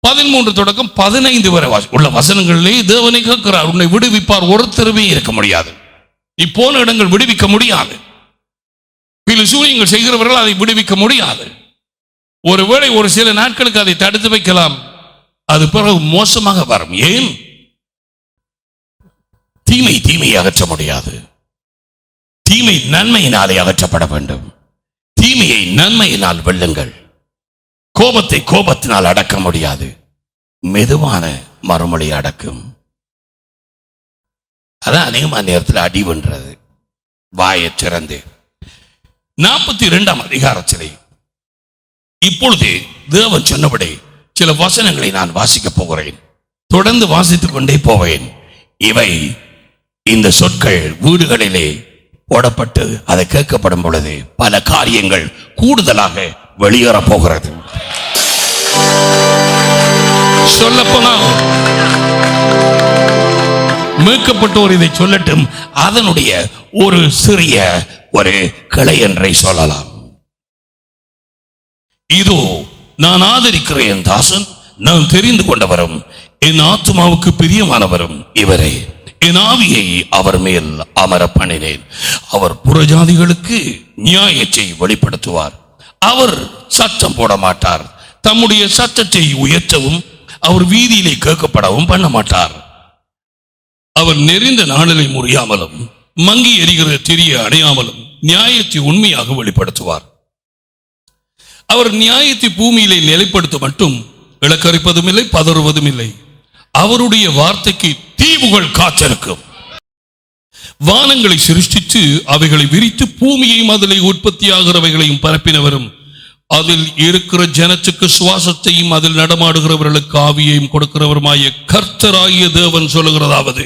13 தொடக்கம் 15 வரை உள்ள வசனங்களிலே தேவனை கேட்கிறார். உன்னை விடுவிப்பார் ஒருத்தருமே இருக்க முடியாது. நீ போன இடங்கள் விடுவிக்க முடியாது. செய்விகள் சூனியங்கள் செய்கிறவர்கள் அதை விடுவிக்க முடியாது. ஒருவேளை ஒரு சில நாட்களுக்கு அதை தடுத்து வைக்கலாம், அது பிறகு மோசமாக வரும். ஏன்? தீமையை அகற்ற முடியாது. தீமை நன்மையினாலே அகற்றப்பட வேண்டும். தீமையை நன்மையினால் வெல்லுங்கள். கோபத்தை கோபத்தினால் அடக்க முடியாது. மெதுவான மறுமொழி அடக்கும். அதான் அநேகமான நேரத்தில் அடிவன்றது. வாயை திறந்து 42ஆம் அதிகாரத்திலே இப்பொழுது தேவன் சொன்னபடி சில வசனங்களை நான் வாசிக்கப் போகிறேன். தொடர்ந்து வாசித்துக் கொண்டே போவேன். இவை இந்த சொற்கள் வீடுகளிலே போடப்பட்டு அதை கேட்கப்படும் பொழுது பல காரியங்கள் கூடுதலாக வெளியேற போகிறது. சொல்லப்போனால் மீட்கப்பட்டோர் இதை சொல்லட்டும், அதனுடைய ஒரு சிறிய ஒரு கிளை என்றை சொல்லலாம். இதோ நான் ஆதரிக்கிற என் தாசன், நான் தெரிந்து கொண்டவரும் என் ஆத்மாவுக்கு பிரியமானவரும் இவரே. என் ஆவியை அவர் மேல் அமர பண்ணினேன். அவர் புறஜாதிகளுக்கு நியாயத்தை வெளிப்படுத்துவார். அவர் சத்தம் போட மாட்டார். தம்முடைய சத்தத்தை உயர்த்தவும் அவர் வீதியிலே கேட்கப்படவும் பண்ண மாட்டார். அவர் நெறிந்த நாணலை முறியாமலும் மங்கி எரிகிற திரிய அடையாமலும் நியாயத்தை உண்மையாக வெளிப்படுத்துவார். அவர் நியாயத்தை பூமியிலே நிலைப்படுத்த மட்டும் இளக்கரிப்பதும் இல்லை, பதறுவதும் இல்லை. அவருடைய வார்த்தைக்கு தீவுகள் காத்திருக்கும். வானங்களை சிருஷ்டித்து அவைகளை விரித்து பூமியையும் அதிலே உற்பத்தியாகிறவைகளையும் பரப்பினவரும் அதில் இருக்கிற ஜனத்துக்கு சுவாசத்தையும் அதில் நடமாடுகிறவர்களுக்கு ஆவியையும் கொடுக்கிறவருமாய கர்த்தராகிய தேவன் சொல்லுகிறதாவது,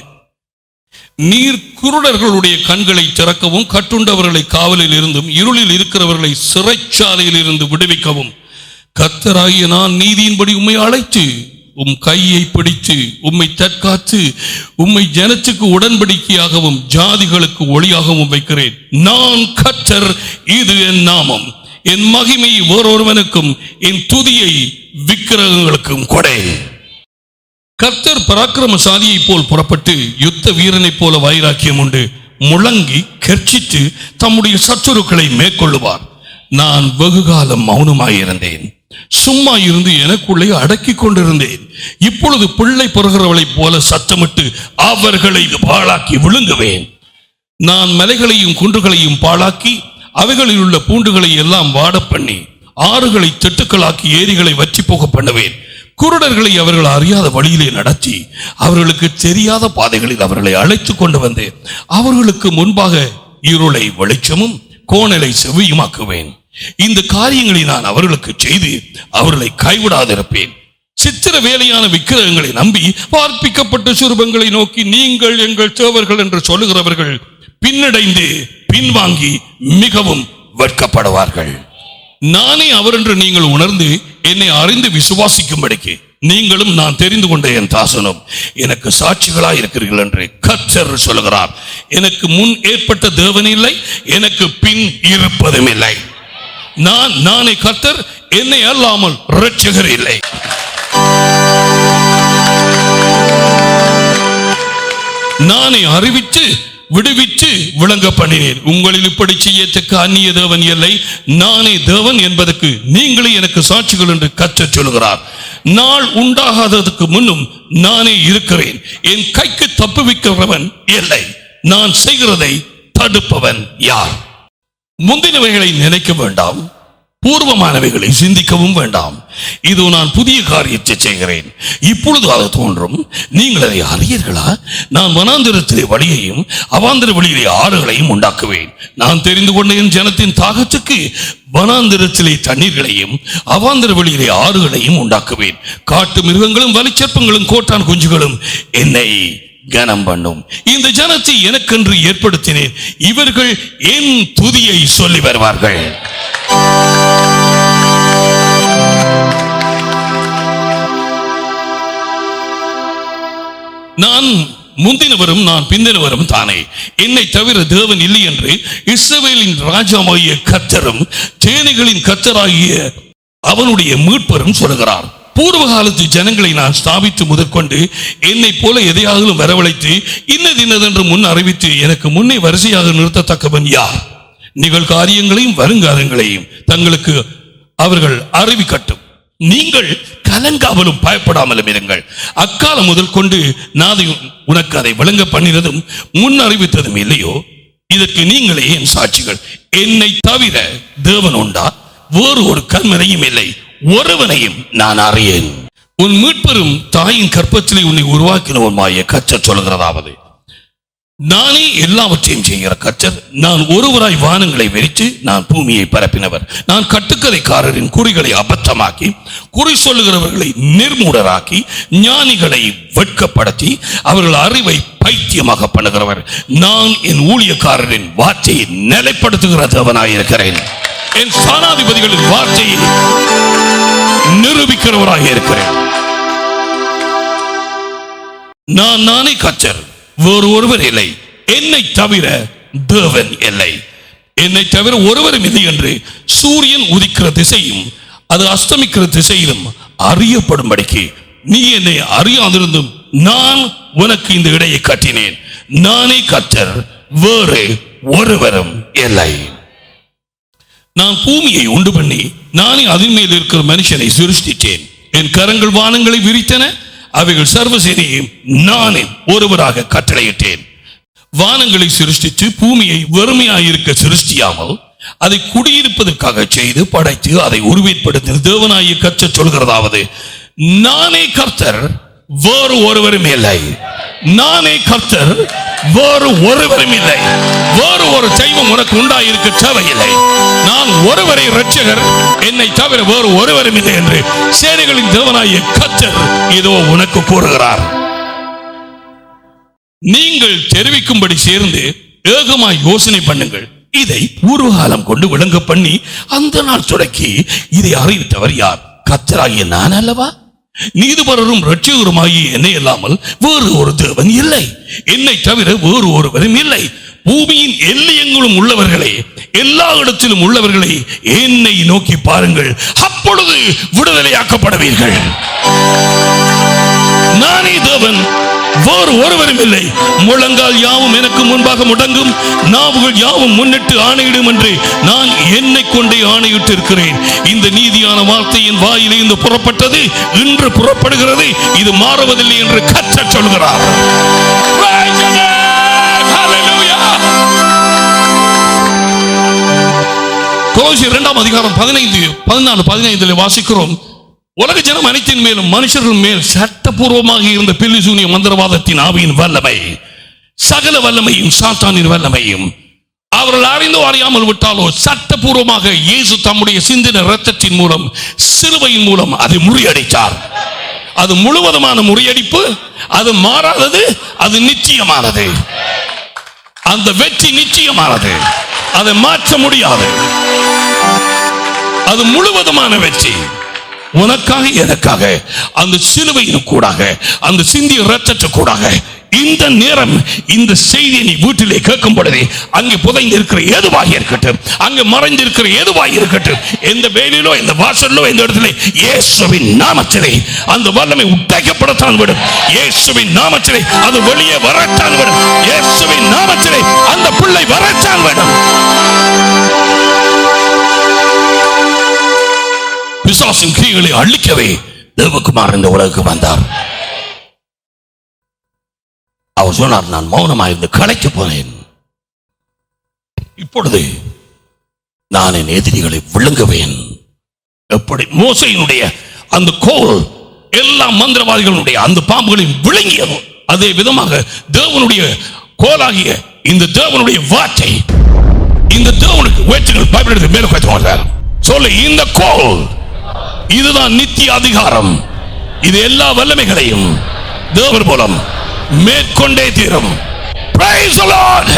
நீர் குருடர்களுடைய கண்களை திறக்கவும் கட்டுண்டவர்களை காவலில் இருந்தும் இருளில் இருக்கிறவர்களை சிறைச்சாலையில் இருந்து விடுவிக்கவும் கர்த்தராகிய நான் நீதியின்படி உம்மை அழைத்து உம் கையை பிடித்து உம்மை தற்காத்து உம்மை ஜனத்துக்கு உடன்படிக்கையாகவும் ஜாதிகளுக்கு ஒளியாகவும் வைக்கிறேன். நான் கர்த்தர், இது என் நாமம். என் மகிமை வேறொருவனுக்கும் என் துதியை விக்கிரகங்களுக்கும் கொடை. கர்த்தர் பராக்கிரமசாலியை போல் புறப்பட்டு யுத்த வீரனை போல வைராக்கியம் உண்டு முழங்கி கர்ச்சித்து தம்முடைய சத்துருக்களை மேற்கொள்ளுவார். நான் வெகுகாலம் மௌனமாயிருந்தேன், சும்மா இருந்து எனக்குள்ளே அடக்கி கொண்டிருந்தேன். இப்பொழுது பிள்ளை பெறுகிறவளைப் போல சத்தமிட்டு அவர்களை பாழாக்கி விழுங்குவேன். நான் மலைகளையும் குன்றுகளையும் பாழாக்கி அவைகளில் உள்ள பூண்டுகளை எல்லாம் வாட பண்ணி ஆறுகளை திட்டுக்களாக்கி ஏரிகளை வற்றி போக பண்ணுவேன். குருடர்களை அவர்கள் அறியாத வழியிலே நடத்தி அவர்களுக்கு தெரியாத பாதைகளில் அவர்களை அழைத்து கொண்டு வந்தேன். அவர்களுக்கு முன்பாக இருளை வெளிச்சமும் கோணலை செவ்வியுமாக்குவேன். இந்த காரியங்களை நான் அவர்களுக்கு செய்து அவர்களை கைவிடாதிருப்பேன். சித்திர வேலையான விக்கிரகங்களை நம்பி பார்ப்பிக்கப்பட்ட சுரூபங்களை நோக்கி நீங்கள் எங்கள் தேவர்கள் என்று சொல்லுகிறவர்கள் பின்னடைந்து பின்வாங்கி மிகவும் வெட்கப்படுவார்கள். நானே அவர் என்று நீங்கள் உணர்ந்து என்னை அறிந்து விசுவாசிக்கும்படிக்கு நீங்களும் நான் தெரிந்து கொண்ட என் தாசனும் எனக்கு சாட்சிகளாய் இருக்கிறீர்கள் என்று கர்த்தர் சொல்லுகிறார். எனக்கு முன் ஏற்பட்ட தேவன் இல்லை, எனக்கு பின் இருப்பதும் இல்லை. நானே கர்த்தர், என்னை அல்லாமல் இரட்சகர் இல்லை. நானே அறிவித்து விடுவித்து விளங்க பண்ணினேன். உங்களில் இப்படி செய்யத்தக்க அந்நிய தேவன் இல்லை, நானே தேவன் என்பதற்கு நீங்களே எனக்கு சாட்சிகள் என்று கர்த்தர் சொல்கிறார். நாள் உண்டாகாததுக்கு முன்னும் நானே இருக்கிறேன். என் கைக்கு தப்புவிக்கிறவன் இல்லை. நான் செய்கிறதை தடுப்பவன் யார்? முந்தினவைகளை நினைக்க வேண்டாம், பூர்வமானவைகளை சிந்திக்கவும் வேண்டாம். இதோ நான் புதிய காரியத்தை செய்கிறேன், இப்பொழுது அது தோன்றும். நீங்கள் அதை அறியீர்களா? நான் வனாந்திரத்திலே வழியையும் அவாந்திர வழியிலே ஆறுகளையும் உண்டாக்குவேன். நான் தெரிந்து கொண்ட என் ஜனத்தின் தாகத்துக்கு வனாந்திரத்திலே தண்ணீர்களையும் அவாந்திர வழியிலே ஆறுகளையும் உண்டாக்குவேன். காட்டு மிருகங்களும் வலிச்சற்பங்களும் கோட்டான் குஞ்சுகளும் என்னை கனம் பண்ணும். இந்த ஜனத்தை எனக்கென்று ஏற்படுத்தினேன், இவர்கள் என் துதியை சொல்லி வருவார்கள். நான் முந்தினவரும் நான் பிந்தினவரும் தானே, என்னை தவிர தேவன் இல்லை என்று இஸ்ரவேலின் ராஜாவாகிய கர்த்தரும் சேனைகளின் கர்த்தராகிய அவனுடைய மீட்பரும் சொல்கிறார். பூர்வ காலத்து ஜனங்களை நான் ஸ்தாபித்து முதற்கொண்டு என்னை போல எதையாவது வரவழைத்து இன்னதென்று முன் அறிவித்து எனக்கு முன்னே வரிசையாக நிறுத்தத்தக்கவன் யார்? நிகழ்காரியங்களையும் வருங்காலங்களையும் தங்களுக்கு அவர்கள் அறிவிக்கட்டும். நீங்கள் கலங்காமலும் பயப்படாமலும் இருங்கள். அக்காலம் முதல் கொண்டு நான் உனக்கு அதை விளங்க பண்ணினதும் முன் அறிவித்ததும் இல்லையோ? இதற்கு நீங்களே என் சாட்சிகள். என்னை தவிர தேவன் உண்டா? வேறு ஒரு கண்மனையும் இல்லை, ஒருவனையும் நான் அறியேன். உன் மீட்பெரும் தாயின் கற்பத்திலே உன்னை உருவாக்கினவருமாய கர்த்தர் சொல்கிறதாவது, நானே எல்லாவற்றையும் செய்கிற கர்த்தர். நான் ஒருவராய் வானங்களை விரித்து நான் பூமியை பரப்பினவர். நான் கட்டுக்கதைக்காரரின் குறிகளை அபத்தமாக்கி குறி சொல்லுகிறவர்களை நிர்மூடராக்கி ஞானிகளை வெட்கப்படுத்தி அவர்கள் அறிவை பைத்தியமாக பண்ணுகிறவர். நான் என் ஊழியக்காரரின் வார்த்தையை நிலைப்படுத்துகிற தேவனாயிருக்கிறேன். என் ஸ்தானாதிபதிகளின் வார்த்தையை நிரூபிக்கிறவராக இருக்கிறேன். நானே கர்த்தர், வேறு ஒருவர் இல்லை. என்னை தவிர தேவன் இல்லை. என்னை தவிர ஒருவரும் இல்லை என்று சூரியன் உதிக்கிற திசையும் அது அஸ்தமிக்கிற திசையிலும் அறியப்படும்படிக்கு நீ என்னை அறியாதிருந்தும் நான் உனக்கு இந்த இடையை கட்டினேன். நானே கர்த்தர், வேறு ஒருவரும் இல்லை. நான் பூமியை உண்டு பண்ணி நானே அதன் மேல் இருக்கிற மனுஷனை சிருஷ்டித்தேன். என் கரங்கள் வானங்களை விரித்தன, அவைகள் சர்வசேனையும் நானே ஒருவராக கட்டளையிட்டேன். வானங்களை சிருஷ்டித்து பூமியை வெறுமையாயிருக்க சிருஷ்டியாமல் அதை குடியிருப்பதற்காக செய்து படைத்து அதை உருவேற்படுத்தின தேவனாகிய கர்த்தர் சொல்கிறதாவது, நானே கர்த்தர், வேறு ஒருவரும் இல்லை. நானே கர்த்தர், வேறு ஒருவரும் இல்லை. வேறு ஒரு தெய்வம் உனக்கு உண்டாயிருக்க தேவையில்லை. நான் ஒருவரை இரட்சகர், என்னை தவிர வேறு ஒருவரும் இல்லை என்று சேனைகளின் தேவனாகிய கர்த்தர் இதோ உனக்கு கூறுகிறார். நீங்கள் தெரிவிக்கும்படி சேர்ந்து ஏகமாய் யோசனை பண்ணுங்கள். இதை பூர்வகாலம் கொண்டு விளங்க பண்ணி அந்த நாள் தொடக்கி இதை அறிவித்தவர் யார்? கர்த்தராகிய நான் அல்லவா? நீதிபரரும் இரட்சகருமாகிய என்னை அல்லாமல் வேறு ஒரு தேவன் இல்லை. என்னை தவிர வேறு ஒருவரும் இல்லை. பூமியின் எல்லையெங்கிலும் உள்ளவர்களே, எல்லா இடத்திலும் உள்ளவர்களே, என்னை நோக்கி பாருங்கள், அப்பொழுது விடுதலையாக்கப்படுவீர்கள். நானே தேவன், வேறு ஒருவரும் இல்லை. முழங்கால் யாவும் எனக்கு முன்பாக முடங்கும், நாவுகள் யாவும் முன்னிட்டு ஆணையிடும் என்று நான் என்னை கொண்டே ஆணையிட்டு இருக்கிறேன். இந்த நீதியான வார்த்தையின் வாயிலே இருந்து புறப்பட்டது இன்று புறப்படுகிறது, இது மாறுவதில்லை என்று கர்த்தர் சொல்கிறார். கொலோசியர் 2ஆம் அதிகாரம் 14-15 வாசிக்கிறோம். உலக ஜனம் அனைத்தின் மேலும் மனுஷர்கள் மேல் சட்டபூர்வமாக இருந்த பில்லிசூனிய மந்திரவாதத்தின் ஆவியின் வல்லமை, சகல வல்லமையும் சாத்தானின் வல்லமையும் அவர்கள் அறிந்தோ அறியாமல் விட்டாலோ சட்டபூர்வமாக இயேசு தம்முடைய சிந்தின இரத்தத்தின் மூலம், சிலுவையின் மூலம் அதை முறியடித்தார். அது முழுவதுமான முறியடிப்பு, அது மாறாதது, அது நிச்சயமானது. அந்த வெற்றி நிச்சயமானது, அதை மாற்ற முடியாது. அது முழுவதுமான வெற்றி. உனக்காக எனக்காக அந்த சிலுவையின் கூடாக, அந்த சிந்திய இரத்தத்தை கூடாக இந்த நேரம் இந்த செய்தியை நீ வீட்டிலே கேட்கும் பொழுதே அங்கே புதைந்து இருக்கிற எதுவாக இருக்கட்டும், அங்கே மறைந்திருக்கிற எதுவாக இருக்கட்டும், எந்த வேலையிலோ எந்த வாசலிலோ எந்த இடத்துல இயேசுவின் நாமத்திலே அந்த வல்லமை உடைக்கப்படத்தான் விடும். இயேசுவின் நாமத்திலே அது வெளியே வரத்தான் விடும். இயேசுவின் நாமத்திலே அந்த பிள்ளை வரத்தான் விடும். பிசாசின் கிரியைகளை அழிக்கவே தேவகுமார் இந்த உலகுக்கு வந்தார். அவர் சொன்னார், நான் மௌனமாக இருந்து களைத்து போனேன், இப்பொழுது நான் என் எதிரிகளை விழுங்குவேன். எப்படி மோசையினுடைய அந்த கோல் எல்லா மந்திரவாதிகளுடைய அந்த பாம்புகளையும் விழுங்கியதோ அதே விதமாக தேவனுடைய கோலாகிய இந்த தேவனுடைய வார்த்தை, இந்த தேவனுக்கு வேற்றுகள் பைபிளுக்கு மேல கற்றுவாங்க சொல்லு, இந்த கோல் இதுதான் நித்திய அதிகாரம். இது எல்லா வல்லமைகளையும் தேவர் மூலம் மேற்கொண்டே தீரும். Praise the Lord.